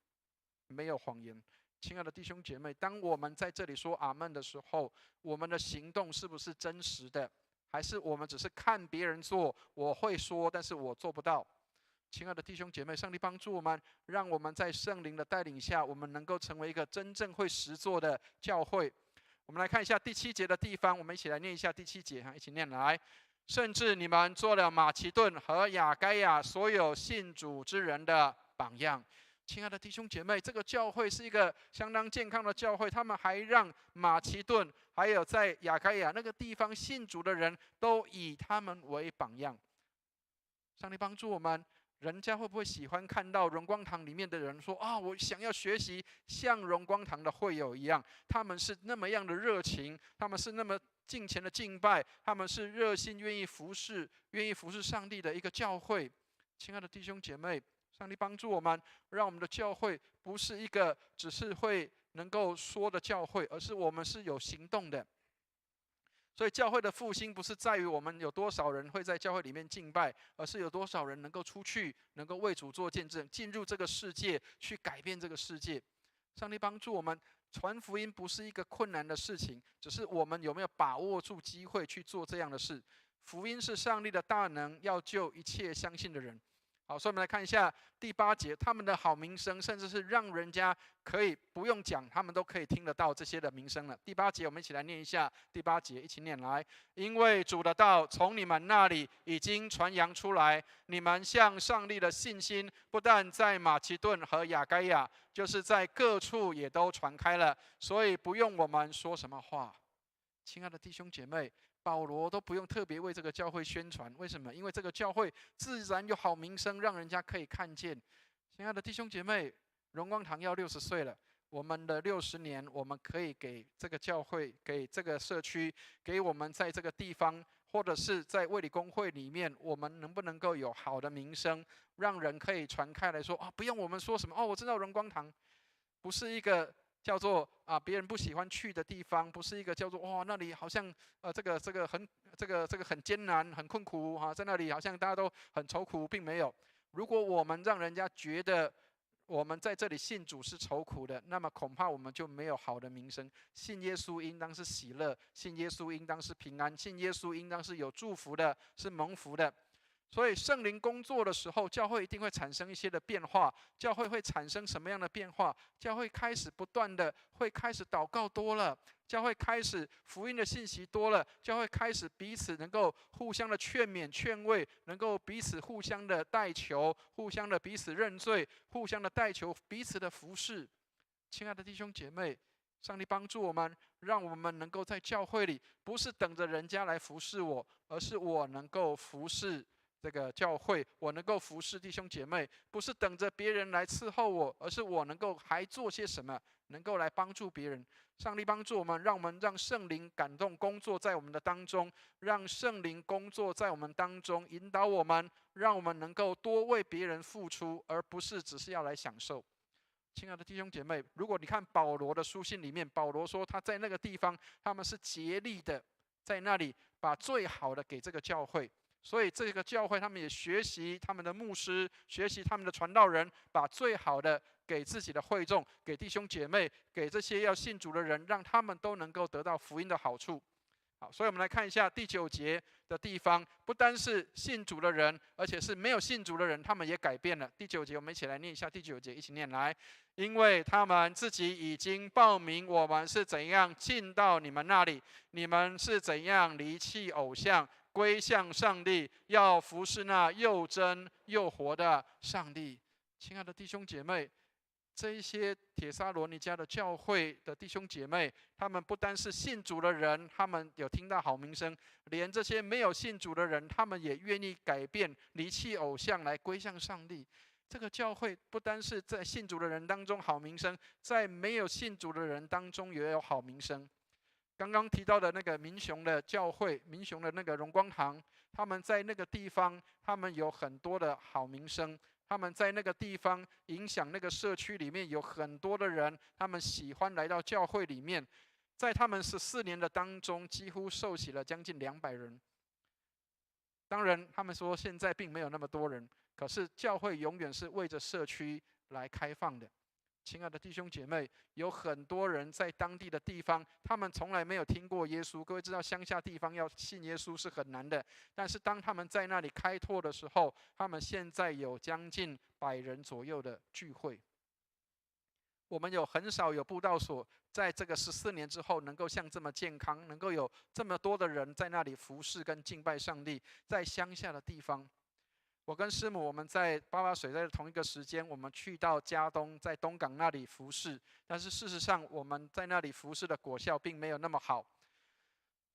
没有谎言。亲爱的弟兄姐妹，当我们在这里说阿们的时候，我们的行动是不是真实的？还是我们只是看别人做，我会说，但是我做不到？亲爱的弟兄姐妹，上帝帮助我们，让我们在圣灵的带领下，我们能够成为一个真正会实作的教会。我们来看一下第7节的地方，我们一起来念一下第7节，一起念来。甚至你们做了马其顿和亚该亚所有信主之人的榜样。亲爱的弟兄姐妹，这个教会是一个相当健康的教会，他们还让马其顿还有在亚该亚那个地方信主的人都以他们为榜样。上帝帮助我们，人家会不会喜欢看到荣光堂里面的人说啊，我想要学习像荣光堂的会友一样，他们是那么样的热情，他们是那么敬虔的敬拜，他们是热心愿意服侍上帝的一个教会。亲爱的弟兄姐妹，上帝帮助我们，让我们的教会不是一个只是会能够说的教会，而是我们是有行动的。所以教会的复兴不是在于我们有多少人会在教会里面敬拜，而是有多少人能够出去，能够为主做见证，进入这个世界，去改变这个世界。上帝帮助我们，传福音不是一个困难的事情，只是我们有没有把握住机会去做这样的事。福音是上帝的大能，要救一切相信的人。好，所以我们来看一下第8节，他们的好名声，甚至是让人家可以不用讲，他们都可以听得到这些的名声了。第8节，我们一起来念一下第8节，一起念来。因为主的道从你们那里已经传扬出来，你们向上帝的信心，不但在马其顿和亚该亚，就是在各处也都传开了，所以不用我们说什么话。亲爱的弟兄姐妹，保罗都不用特别为这个教会宣传，为什么？因为这个教会自然有好名声，让人家可以看见。亲爱的弟兄姐妹，荣光堂要60岁了，我们的60年，我们可以给这个教会、给这个社区、给我们在这个地方，或者是在卫理公会里面，我们能不能够有好的名声，让人可以传开来说啊，不用我们说什么哦，我知道荣光堂不是一个叫做别人不喜欢去的地方，不是一个叫做哇那里好像这个很艰难很困苦在那里好像大家都很愁苦，并没有。如果我们让人家觉得我们在这里信主是愁苦的，那么恐怕我们就没有好的名声。信耶稣应当是喜乐，信耶稣应当是平安，信耶稣应当是有祝福的，是蒙福的。所以圣灵工作的时候，教会一定会产生一些的变化。教会会产生什么样的变化？教会开始不断的会开始祷告多了，教会开始福音的信息多了，教会开始彼此能够互相的劝勉劝慰，能够彼此互相的代求，互相的彼此认罪，互相的代求，彼此的服侍。亲爱的弟兄姐妹，上帝帮助我们，让我们能够在教会里不是等着人家来服侍我，而是我能够服侍这个教会，我能够服侍弟兄姐妹，不是等着别人来伺候我，而是我能够还做些什么，能够来帮助别人。上帝帮助我们，让圣灵感动工作在我们的当中，让圣灵工作在我们当中，引导我们，让我们能够多为别人付出，而不是只是要来享受。亲爱的弟兄姐妹，如果你看保罗的书信里面，保罗说他在那个地方，他们是竭力的在那里把最好的给这个教会。所以这个教会他们也学习他们的牧师，学习他们的传道人，把最好的给自己的会众，给弟兄姐妹，给这些要信主的人，让他们都能够得到福音的好处。好，所以我们来看一下第9节的地方，不单是信主的人，而且是没有信主的人，他们也改变了。第9节我们一起来念一下第9节，一起念来。因为他们自己已经报明我们是怎样进到你们那里，你们是怎样离弃偶像，归向上帝，要服侍那又真又活的上帝。亲爱的弟兄姐妹，这一些帖撒罗尼迦的教会的弟兄姐妹，他们不单是信主的人，他们有听到好名声，连这些没有信主的人，他们也愿意改变，离弃偶像来归向上帝。这个教会不单是在信主的人当中好名声，在没有信主的人当中也有好名声。刚刚提到的那个民雄的教会，民雄的那个荣光堂，他们在那个地方，他们有很多的好名声。他们在那个地方影响那个社区里面有很多的人，他们喜欢来到教会里面。在他们14年的当中，几乎受洗了将近200人。当然，他们说现在并没有那么多人，可是教会永远是为着社区来开放的。亲爱的弟兄姐妹，有很多人在当地的地方，他们从来没有听过耶稣。各位知道，乡下地方要信耶稣是很难的。但是当他们在那里开拓的时候，他们现在有将近100人左右的聚会。我们很少有布道所，在这个14年之后，能够像这么健康，能够有这么多的人在那里服侍跟敬拜上帝，在乡下的地方。我跟师母，我们在88水在同一个时间，我们去到嘉东，在东港那里服侍。但是事实上，我们在那里服侍的果效并没有那么好。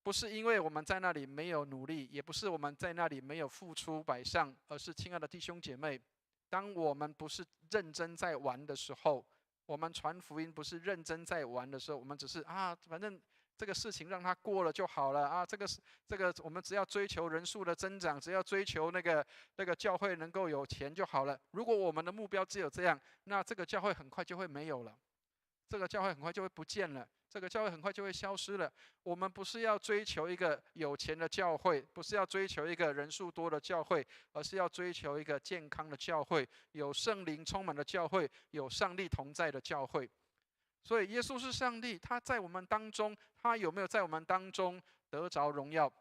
不是因为我们在那里没有努力，也不是我们在那里没有付出摆上，而是亲爱的弟兄姐妹，当我们不是认真在玩的时候，我们传福音不是认真在玩的时候，我们只是反正这个事情让它过了就好了啊！这个我们只要追求人数的增长，只要追求那个教会能够有钱就好了。如果我们的目标只有这样，那这个教会很快就会没有了，这个教会很快就会不见了，这个教会很快就会消失了。我们不是要追求一个有钱的教会，不是要追求一个人数多的教会，而是要追求一个健康的教会，有圣灵充满的教会，有上帝同在的教会。所以耶稣是上帝，他在我们当中，他有没有在我们当中得着荣耀？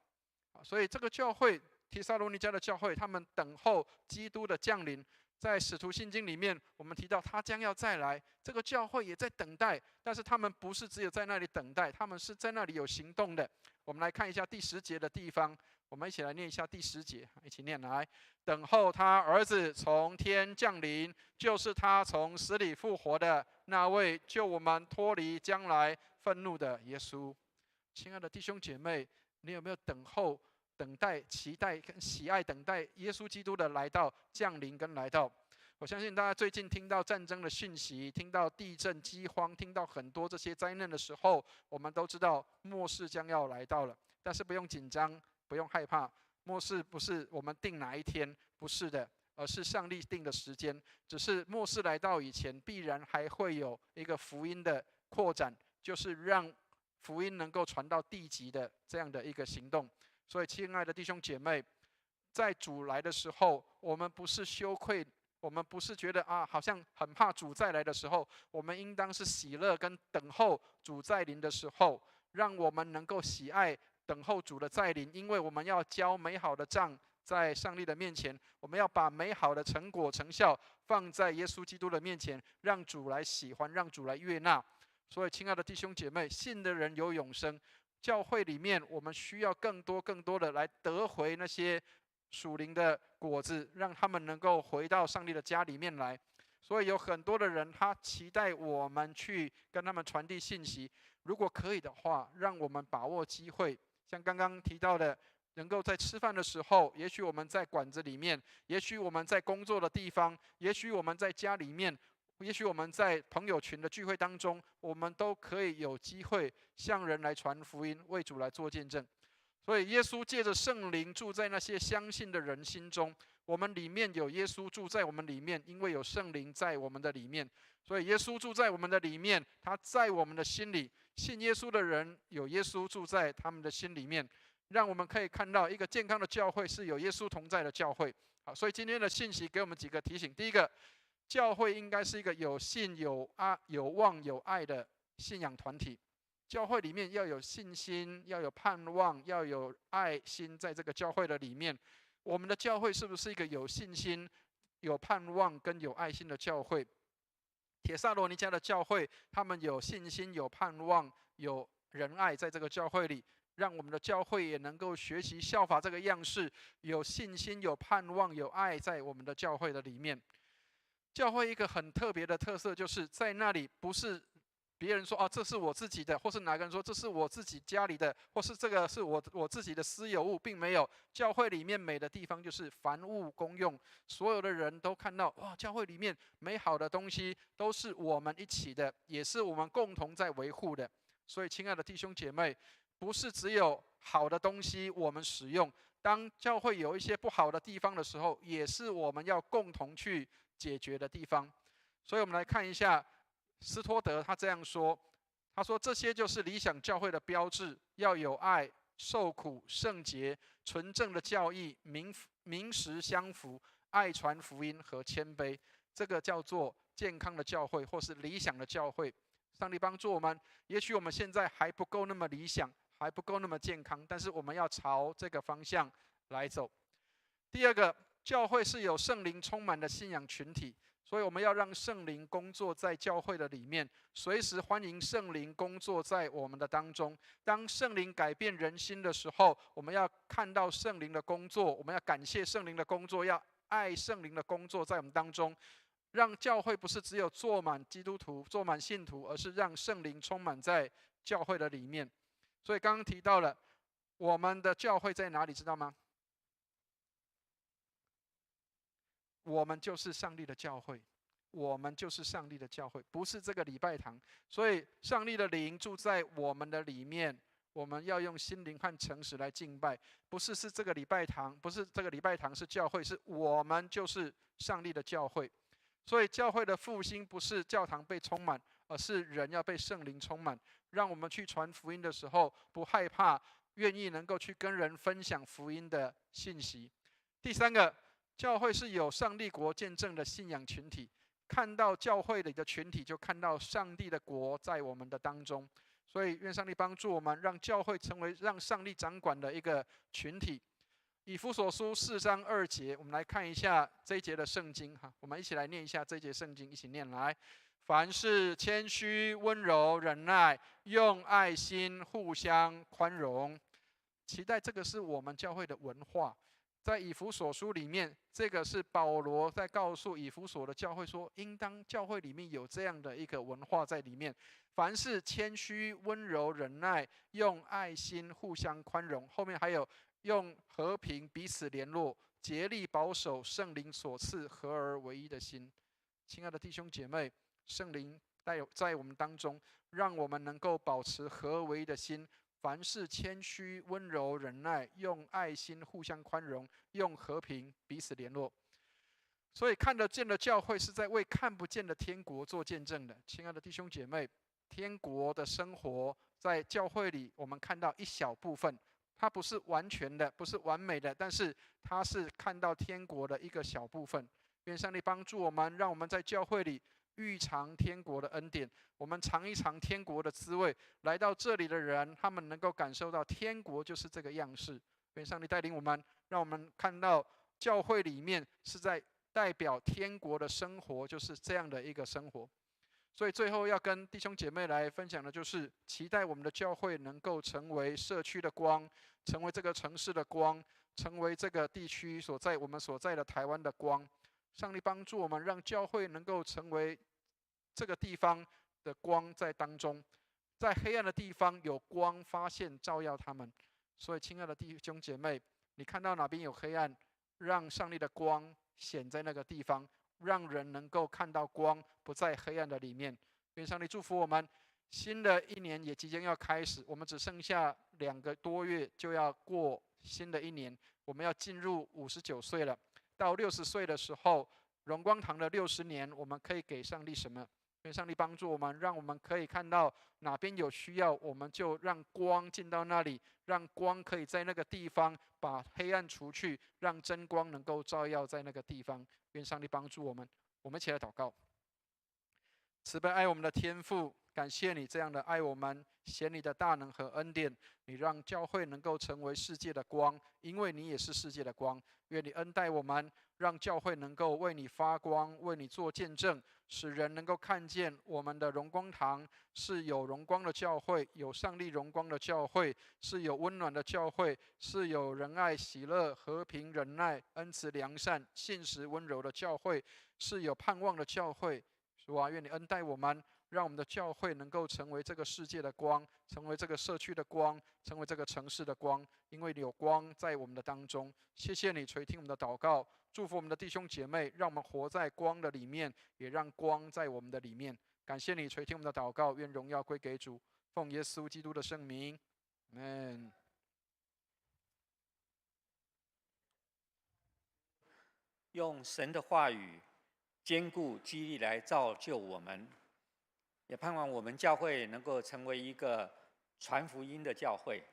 所以这个教会，帖撒罗尼迦的教会，他们等候基督的降临。在使徒信经里面，我们提到他将要再来，这个教会也在等待，但是他们不是只有在那里等待，他们是在那里有行动的。我们来看一下第10节的地方，我们一起来念一下第10节，一起念来。等候他儿子从天降临，就是他从死里复活的那位救我们脱离将来愤怒的耶稣。亲爱的弟兄姐妹，你有没有等候、等待、期待跟喜爱等待耶稣基督的来到、降临跟来到？我相信大家最近听到战争的讯息，听到地震、饥荒，听到很多这些灾难的时候，我们都知道末世将要来到了。但是不用紧张，不用害怕，末世不是我们定哪一天，不是的，而是上帝定的时间。只是末世来到以前，必然还会有一个福音的扩展，就是让福音能够传到地极的这样的一个行动。所以，亲爱的弟兄姐妹，在主来的时候，我们不是羞愧，我们不是觉得好像很怕主再来的时候，我们应当是喜乐跟等候主再临的时候，让我们能够喜爱等候主的再临，因为我们要交美好的账在上帝的面前，我们要把美好的成果成效放在耶稣基督的面前，让主来喜欢，让主来悦纳。所以，亲爱的弟兄姐妹，信的人有永生。教会里面，我们需要更多的来得回那些属灵的果子，让他们能够回到上帝的家里面来。所以有很多的人，他期待我们去跟他们传递信息。如果可以的话，让我们把握机会，像刚刚提到的，能够在吃饭的时候，也许我们在馆子里面，也许我们在工作的地方，也许我们在家里面，也许我们在朋友群的聚会当中，我们都可以有机会向人来传福音，为主来做见证。所以耶稣借着圣灵住在那些相信的人心中，我们里面有耶稣住在我们里面，因为有圣灵在我们的里面，所以耶稣住在我们的里面，他在我们的心里。信耶稣的人有耶稣住在他们的心里面，让我们可以看到一个健康的教会是有耶稣同在的教会。好，所以今天的信息给我们几个提醒。第一个，教会应该是一个有信、有望、有爱的信仰团体。教会里面要有信心，要有盼望，要有爱心，在这个教会的里面，我们的教会是不是一个有信心、有盼望跟有爱心的教会？帖撒罗尼迦的教会，他们有信心、有盼望、有仁爱，在这个教会里，让我们的教会也能够学习效法这个样式，有信心、有盼望、有爱，在我们的教会的里面。教会一个很特别的特色，就是在那里不是别人说啊，这是我自己的，或是哪个人说这是我自己家里的，或是这个是我自己的私有物，并没有。教会里面美的地方就是凡物公用，所有的人都看到哇，教会里面美好的东西都是我们一起的，也是我们共同在维护的。所以，亲爱的弟兄姐妹，不是只有好的东西我们使用，当教会有一些不好的地方的时候，也是我们要共同去解决的地方。所以我们来看一下斯托德他这样说，他说这些就是理想教会的标志，要有爱、受苦、圣洁、纯正的教义、名实相符、爱传福音和谦卑，这个叫做健康的教会，或是理想的教会。上帝帮助我们，也许我们现在还不够那么理想，还不够那么健康，但是我们要朝这个方向来走。第二个，教会是有圣灵充满的信仰群体，所以我们要让圣灵工作在教会的里面，随时欢迎圣灵工作在我们的当中。当圣灵改变人心的时候，我们要看到圣灵的工作，我们要感谢圣灵的工作，要爱圣灵的工作在我们当中。让教会不是只有坐满基督徒、坐满信徒，而是让圣灵充满在教会的里面。所以刚刚提到了我们的教会在哪里，知道吗？我们就是上帝的教会，我们就是上帝的教会，不是这个礼拜堂。所以上帝的灵住在我们的里面，我们要用心灵和诚实来敬拜，不是这个礼拜堂，不是这个礼拜堂是教会，是我们就是上帝的教会。所以教会的复兴不是教堂被充满，而是人要被圣灵充满，让我们去传福音的时候不害怕，愿意能够去跟人分享福音的信息。第三个，教会是有上帝国见证的信仰群体，看到教会里的群体，就看到上帝的国在我们的当中。所以愿上帝帮助我们，让教会成为让上帝掌管的一个群体。以弗所书4章2节，我们来看一下这一节的圣经哈，我们一起来念一下这一节圣经，一起念来。凡事谦虚、温柔、忍耐，用爱心互相宽容。期待这个是我们教会的文化。在以弗所书里面，这个是保罗在告诉以弗所的教会说，应当教会里面有这样的一个文化在里面。凡事谦虚、温柔、忍耐，用爱心互相宽容。后面还有用和平彼此联络，竭力保守圣灵所赐合而为一的心。亲爱的弟兄姐妹，圣灵在我们当中，让我们能够保持合而为一的心。凡事谦虚、温柔、忍耐，用爱心互相宽容，用和平彼此联络。所以看得见的教会是在为看不见的天国做见证的。亲爱的弟兄姐妹，天国的生活在教会里，我们看到一小部分，它不是完全的，不是完美的，但是它是看到天国的一个小部分。愿上帝帮助我们，让我们在教会里预尝天国的恩典，我们尝一尝天国的滋味。来到这里的人，他们能够感受到天国就是这个样式。愿上帝带领我们，让我们看到教会里面是在代表天国的生活，就是这样的一个生活。所以最后要跟弟兄姐妹来分享的就是，期待我们的教会能够成为社区的光，成为这个城市的光，成为这个地区我们所在的台湾的光。上帝帮助我们，让教会能够成为这个地方的光在当中，在黑暗的地方有光发现照耀他们。所以亲爱的弟兄姐妹，你看到哪边有黑暗，让上帝的光显在那个地方，让人能够看到光，不在黑暗的里面。愿上帝祝福我们，新的一年也即将要开始，我们只剩下2个多月就要过新的一年，我们要进入59岁了。到60岁的时候，荣光堂的60年，我们可以给上帝什么？愿上帝帮助我们，让我们可以看到哪边有需要，我们就让光进到那里，让光可以在那个地方把黑暗除去，让真光能够照耀在那个地方。愿上帝帮助我们，我们一起来祷告。慈悲爱我们的天父，感谢你这样的爱我们，显你的大能和恩典，你让教会能够成为世界的光，因为你也是世界的光。愿你恩待我们，让教会能够为你发光，为你做见证，使人能够看见我们的荣光堂是有荣光的教会，有上帝荣光的教会，是有温暖的教会，是有仁爱、喜乐、和平、忍耐、恩慈、良善、信实、温柔的教会，是有盼望的教会。主啊，愿你恩待我们，让我们的教会能够成为这个世界的光，成为这个社区的光，成为这个城市的光，因为有光在我们的当中。谢谢你垂听我们的祷告，祝福我们的弟兄姐妹，让我们活在光的里面，也让光在我们的里面。感谢你垂听我们的祷告，愿荣耀归给主，奉耶稣基督的圣名，阿们。用神的话语坚固激励来造就我们，也盼望我们教会能够成为一个传福音的教会。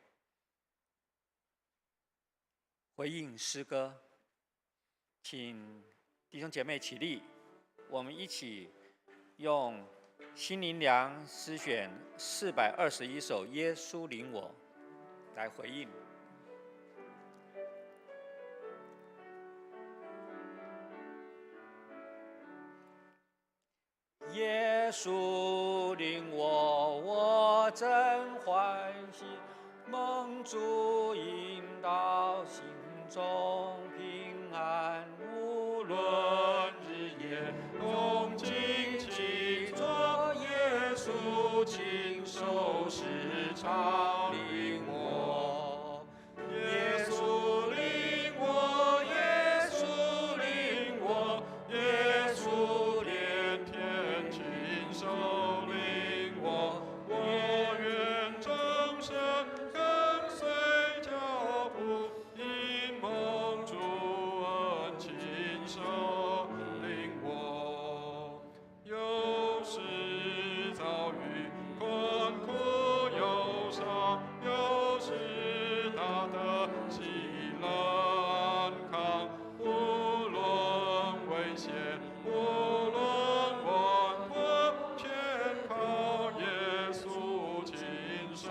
回应诗歌，请弟兄姐妹起立，我们一起用心灵粮诗选421首《耶稣领我》来回应。耶稣领我，我真欢喜，蒙主引导，心中平安。无论日夜同荆棘，做耶稣亲手时常领我。耶稣领我，耶稣领我，耶稣连天亲手领我。我愿终生跟随脚步，因蒙主恩亲手领我。有时遭遇困苦忧伤，有时大得喜乐安康。无论危险，无论困惑，全靠耶稣亲手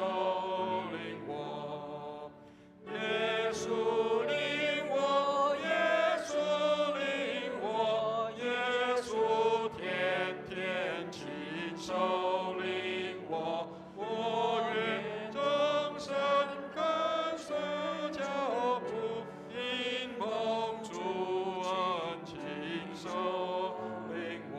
领我。耶稣领我，耶稣领我，耶稣天天亲手领我。我愿终生跟随脚步，因蒙主恩亲手领我。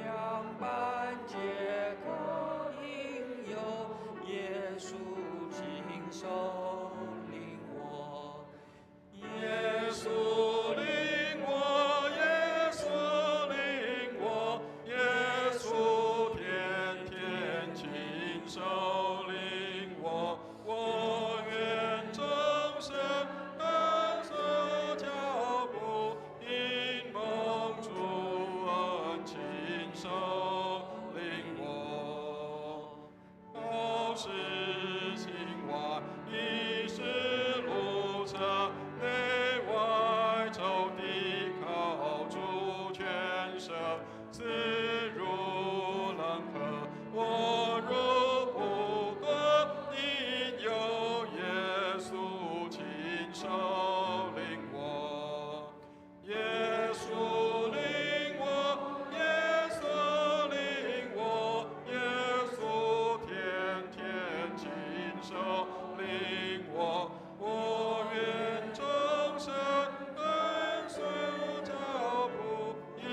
两半皆可应有，耶稣亲手领我。耶稣领我，耶稣领我，耶稣天天亲手领我。我愿终生跟随脚步，因蒙主恩亲手领我。都是情外，亦是路程，内外仇敌靠主全胜，自如冷河，我如不得，因有耶稣亲手领我。耶稣领我，耶稣领我，耶稣天天亲手领我。我愿终生跟随脚步，因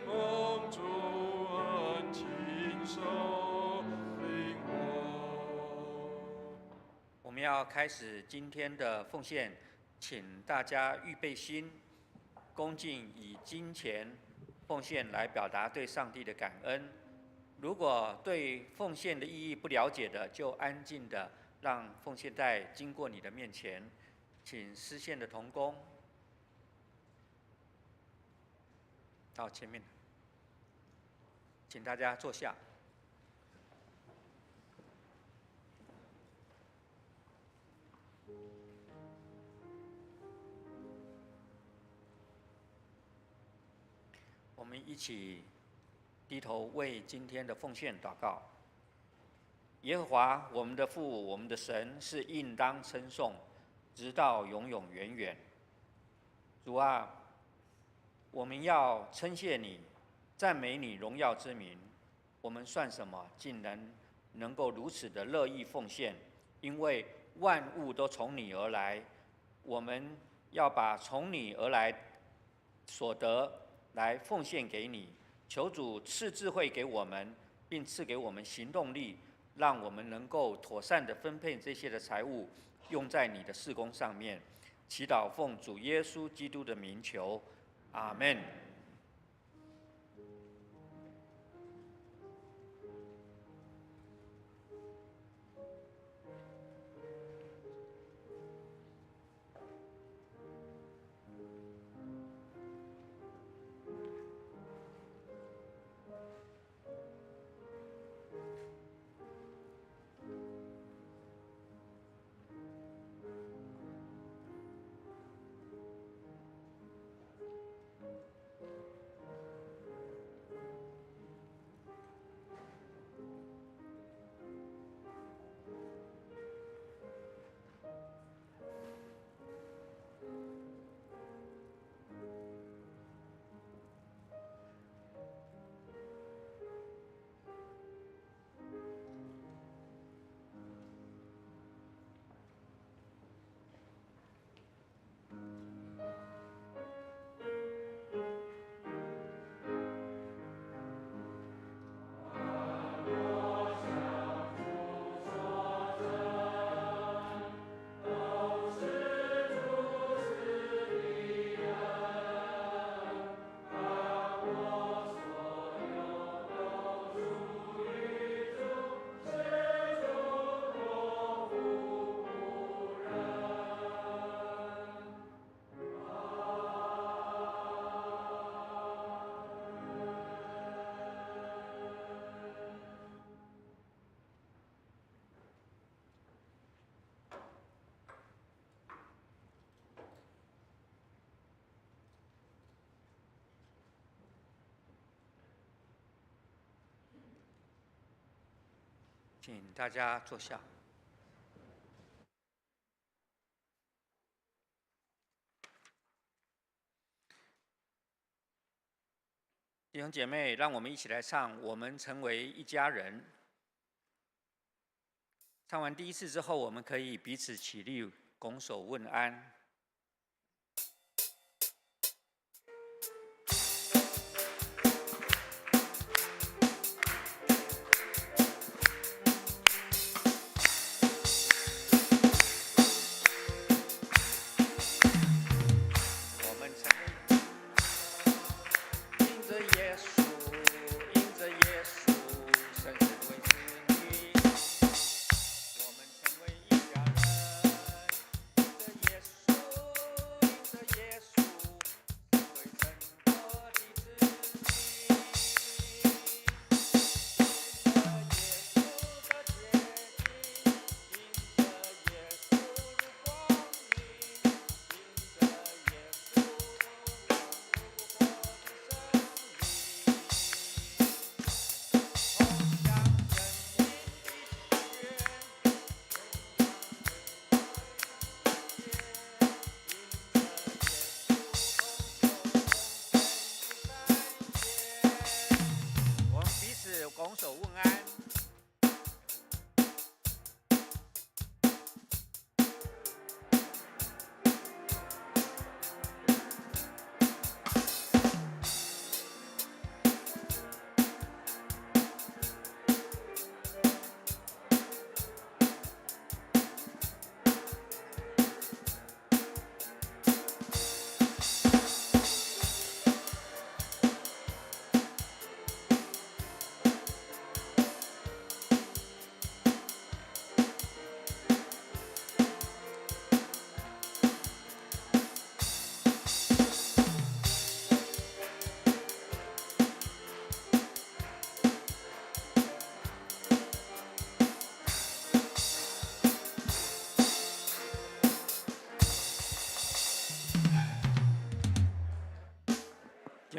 蒙主恩亲手领我。我们要开始今天的奉献，请大家预备心，恭敬以金钱奉献来表达对上帝的感恩。如果对奉献的意义不了解的，就安静的让奉献袋经过你的面前，请施献的同工到前面，请大家坐下。们一起低头为今天的奉献祷告。耶和华我们的父，我们的神是应当称颂，直到永永远远。主啊，我们要称谢你，赞美你荣耀之名。我们算什么，竟然能够如此的乐意奉献？因为万物都从你而来，我们要把从你而来所得来奉献给你。求主赐智慧给我们，并赐给我们行动力，让我们能够妥善的分配这些的财物，用在你的事工上面。祈祷奉主耶稣基督的名求，阿们。请大家坐下。弟兄姐妹，让我们一起来唱《我们成为一家人》。唱完第一次之后，我们可以彼此起立，拱手问安。拱手问安。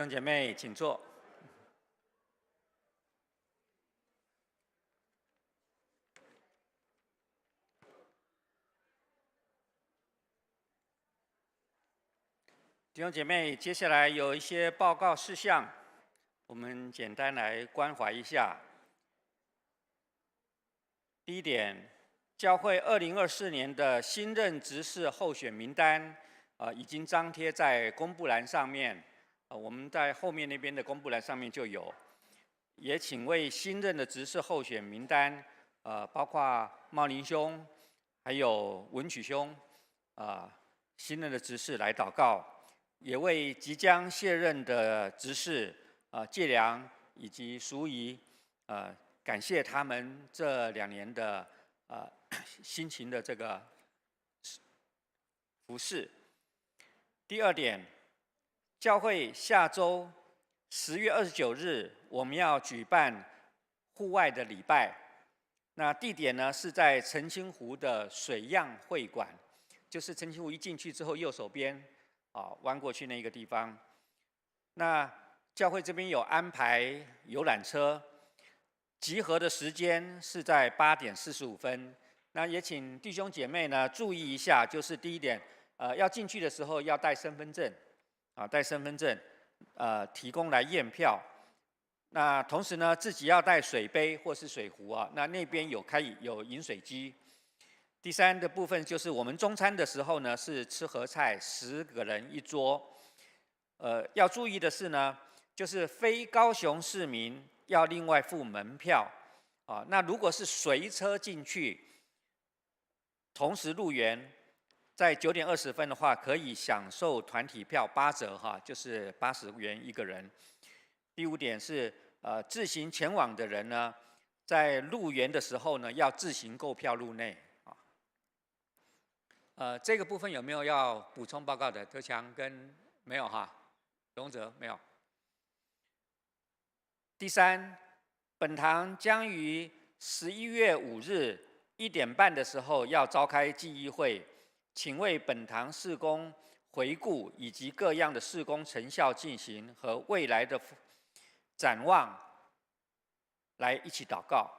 兄姐妹，请坐。弟兄姐妹，接下来有一些报告事项，我们简单来关怀一下。第一点，教会2024年的新任执事候选名单，已经张贴在公布栏上面，我们在后面那边的公布栏上面就有。也请为新任的执事候选名单，包括茂林兄，还有文曲兄，新任的执事来祷告。也为即将卸任的执事介良以及淑仪感谢他们这2年的辛勤的这个服事。第二点，教会下周10月29日我们要举办户外的礼拜，那地点呢是在澄清湖的水漾会馆，就是澄清湖一进去之后右手边。弯过去那个地方，那教会这边有安排游览车，集合的时间是在8点45分。那也请弟兄姐妹呢注意一下，就是第一点，要进去的时候要带身份证，带身份证，提供来验票。那同时呢，自己要带水杯或是水壶那边有饮水机。第3的部分就是我们中餐的时候呢，是吃合菜，10个人1桌。要注意的是呢，就是非高雄市民要另外付门票。那如果是随车进去，同时入园，在9点20分的话，可以享受团体票8折就是80元1个人。第5点是自行前往的人呢，在入园的时候呢，要自行购票入内。这个部分有没有要补充报告的？德强跟没有荣哲没有。第3，本堂将于11月5日1点半的时候要召开记忆会，请为本堂事工回顾以及各样的事工成效进行和未来的展望，来一起祷告。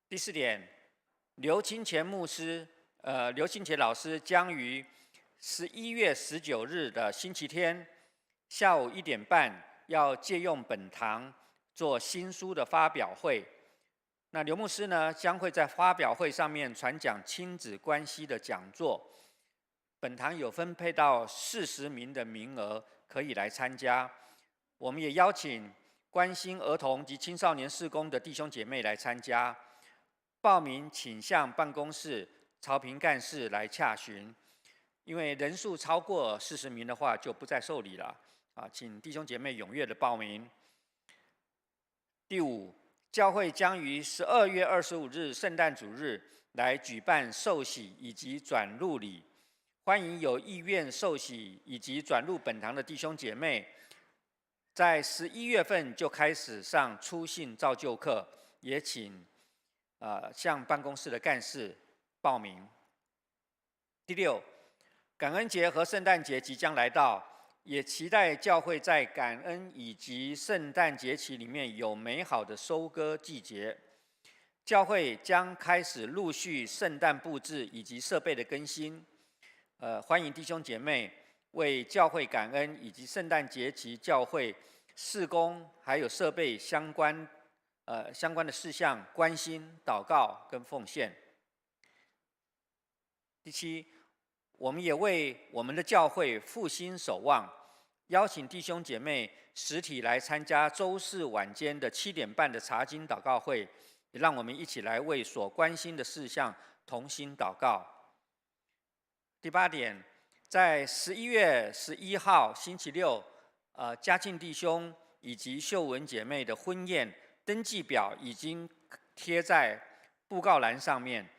第4点，刘清乾牧师。刘信杰老师将于11月19日的星期天下午1点半要借用本堂做新书的发表会。那刘牧师呢将会在发表会上面传讲亲子关系的讲座。本堂有分配到40名的名额可以来参加。我们也邀请关心儿童及青少年事工的弟兄姐妹来参加。报名请向办公室曹平干事来洽询，因为人数超过40名的话，就不再受理了。请弟兄姐妹踊跃的报名。第5，教会将于12月25日圣诞主日来举办受洗以及转入礼，欢迎有意愿受洗以及转入本堂的弟兄姐妹，在11月份就开始上初信造就课，也请向办公室的干事报名。第6，感恩节和圣诞节即将来到，也期待教会在感恩以及圣诞节期里面有美好的收割季节。教会将开始陆续圣诞布置以及设备的更新。欢迎弟兄姐妹为教会感恩以及圣诞节期教会事工还有设备相关的事项关心、祷告跟奉献。第7，我们也为我们的教会复兴守望，邀请弟兄姐妹实体来参加周4晚间的7点半的查经祷告会，也让我们一起来为所关心的事项同心祷告。第8点，在11月11号星期六，嘉庆弟兄以及秀文姐妹的婚宴登记表已经贴在布告栏上面，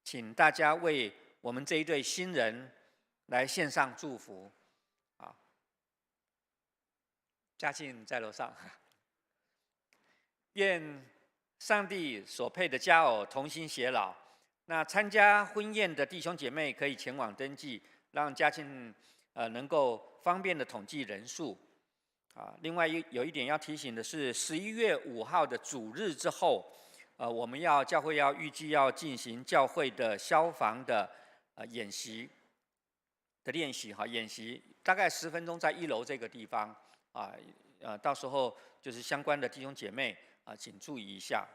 请大家为我们这一对新人来献上祝福。嘉庆在楼上，愿上帝所配的佳偶同心偕老。那参加婚宴的弟兄姐妹可以前往登记，让嘉庆能够方便的统计人数。另外有一点要提醒的是，11月5号的主日之后，我们教会预计要进行教会的消防的演习的练习演习大概10分钟，在1楼这个地方到时候就是相关的弟兄姐妹请注意一下。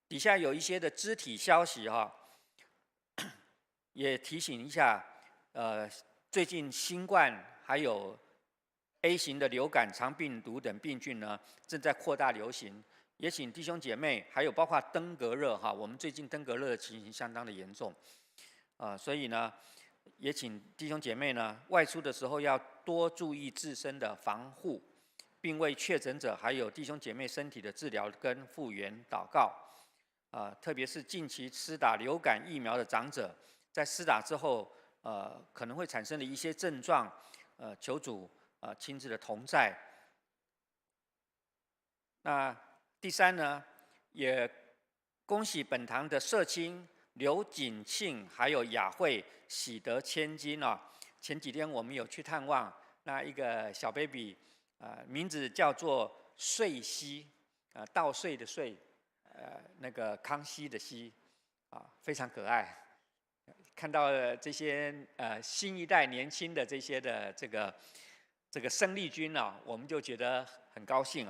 底下有一些的肢体消息也提醒一下，最近新冠还有 A 型的流感、肠病毒等病菌呢，正在扩大流行，也请弟兄姐妹，还有包括登革热我们最近登革热的情形相当的严重，所以呢，也请弟兄姐妹呢，外出的时候要多注意自身的防护，并为确诊者还有弟兄姐妹身体的治疗跟复原祷告。特别是近期施打流感疫苗的长者，在施打之后，可能会产生的一些症状，求主亲自的同在。那第三呢，也恭喜本堂的社青刘景庆还有雅慧喜得千金前几天我们有去探望那一个小 baby，名字叫做穗熙，稻穗的穗。那个康熙的熙，非常可爱。看到这些新一代年轻的这些的这个生力军我们就觉得很高兴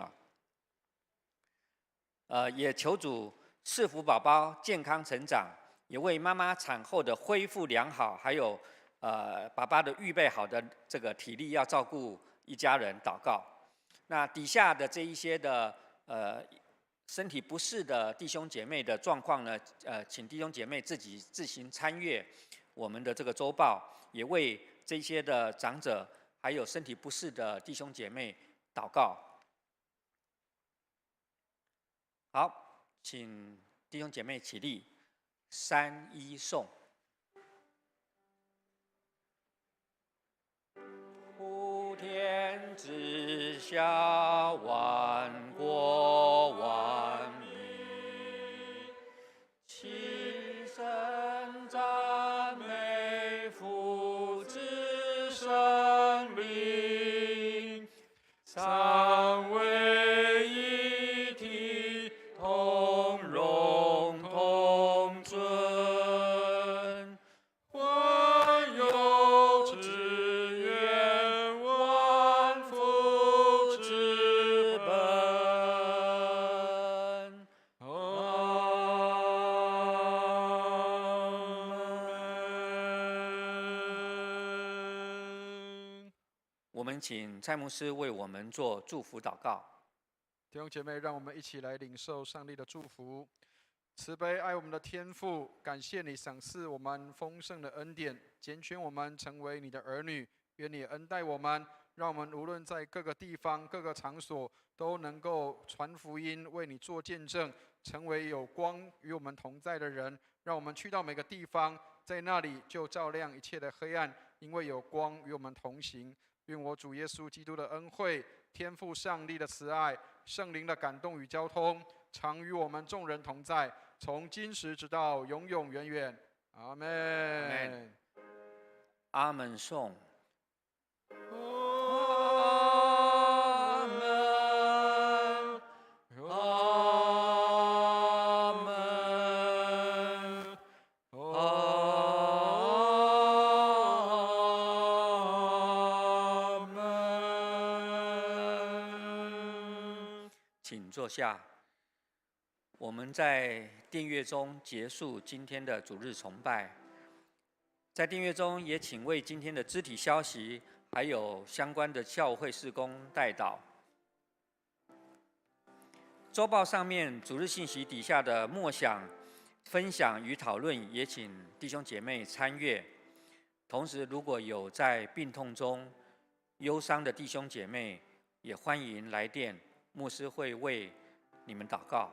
也求主赐福宝宝健康成长，也为妈妈产后的恢复良好，还有爸爸的预备好的这个体力要照顾一家人祷告。那底下的这一些的身体不适的弟兄姐妹的状况呢，请弟兄姐妹自己自行参阅我们的这个周报，也为这些的长者还有身体不适的弟兄姐妹祷告。好，请弟兄姐妹起立，3、1颂。普天之下，万国万民，齐声赞美父之生灵，三位一体，同荣同尊，万有之源，万福之本。阿门。我们请蔡牧师为我们做祝福祷告。弟兄姐妹，让我们一起来领受上帝的祝福。慈悲爱我们的天父，感谢你赏赐我们丰盛的恩典，拣选我们成为你的儿女。愿你恩待我们，让我们无论在各个地方、各个场所，都能够传福音，为你做见证，成为有光与我们同在的人。让我们去到每个地方，在那里就照亮一切的黑暗，因为有光与我们同行。愿我主耶稣基督的恩惠、天父上帝的慈爱、圣灵的感动与交通，常与我们众人同在，从今时直到永永远远。阿们。阿门颂。阿门，阿门，阿门。请坐下。我们在殿乐中结束今天的主日崇拜。在殿乐中，也请为今天的肢体消息，还有相关的教会事工代祷。周报上面主日信息底下的默想、分享与讨论，也请弟兄姐妹参阅。同时，如果有在病痛中忧伤的弟兄姐妹，也欢迎来电，牧师会为你们祷告。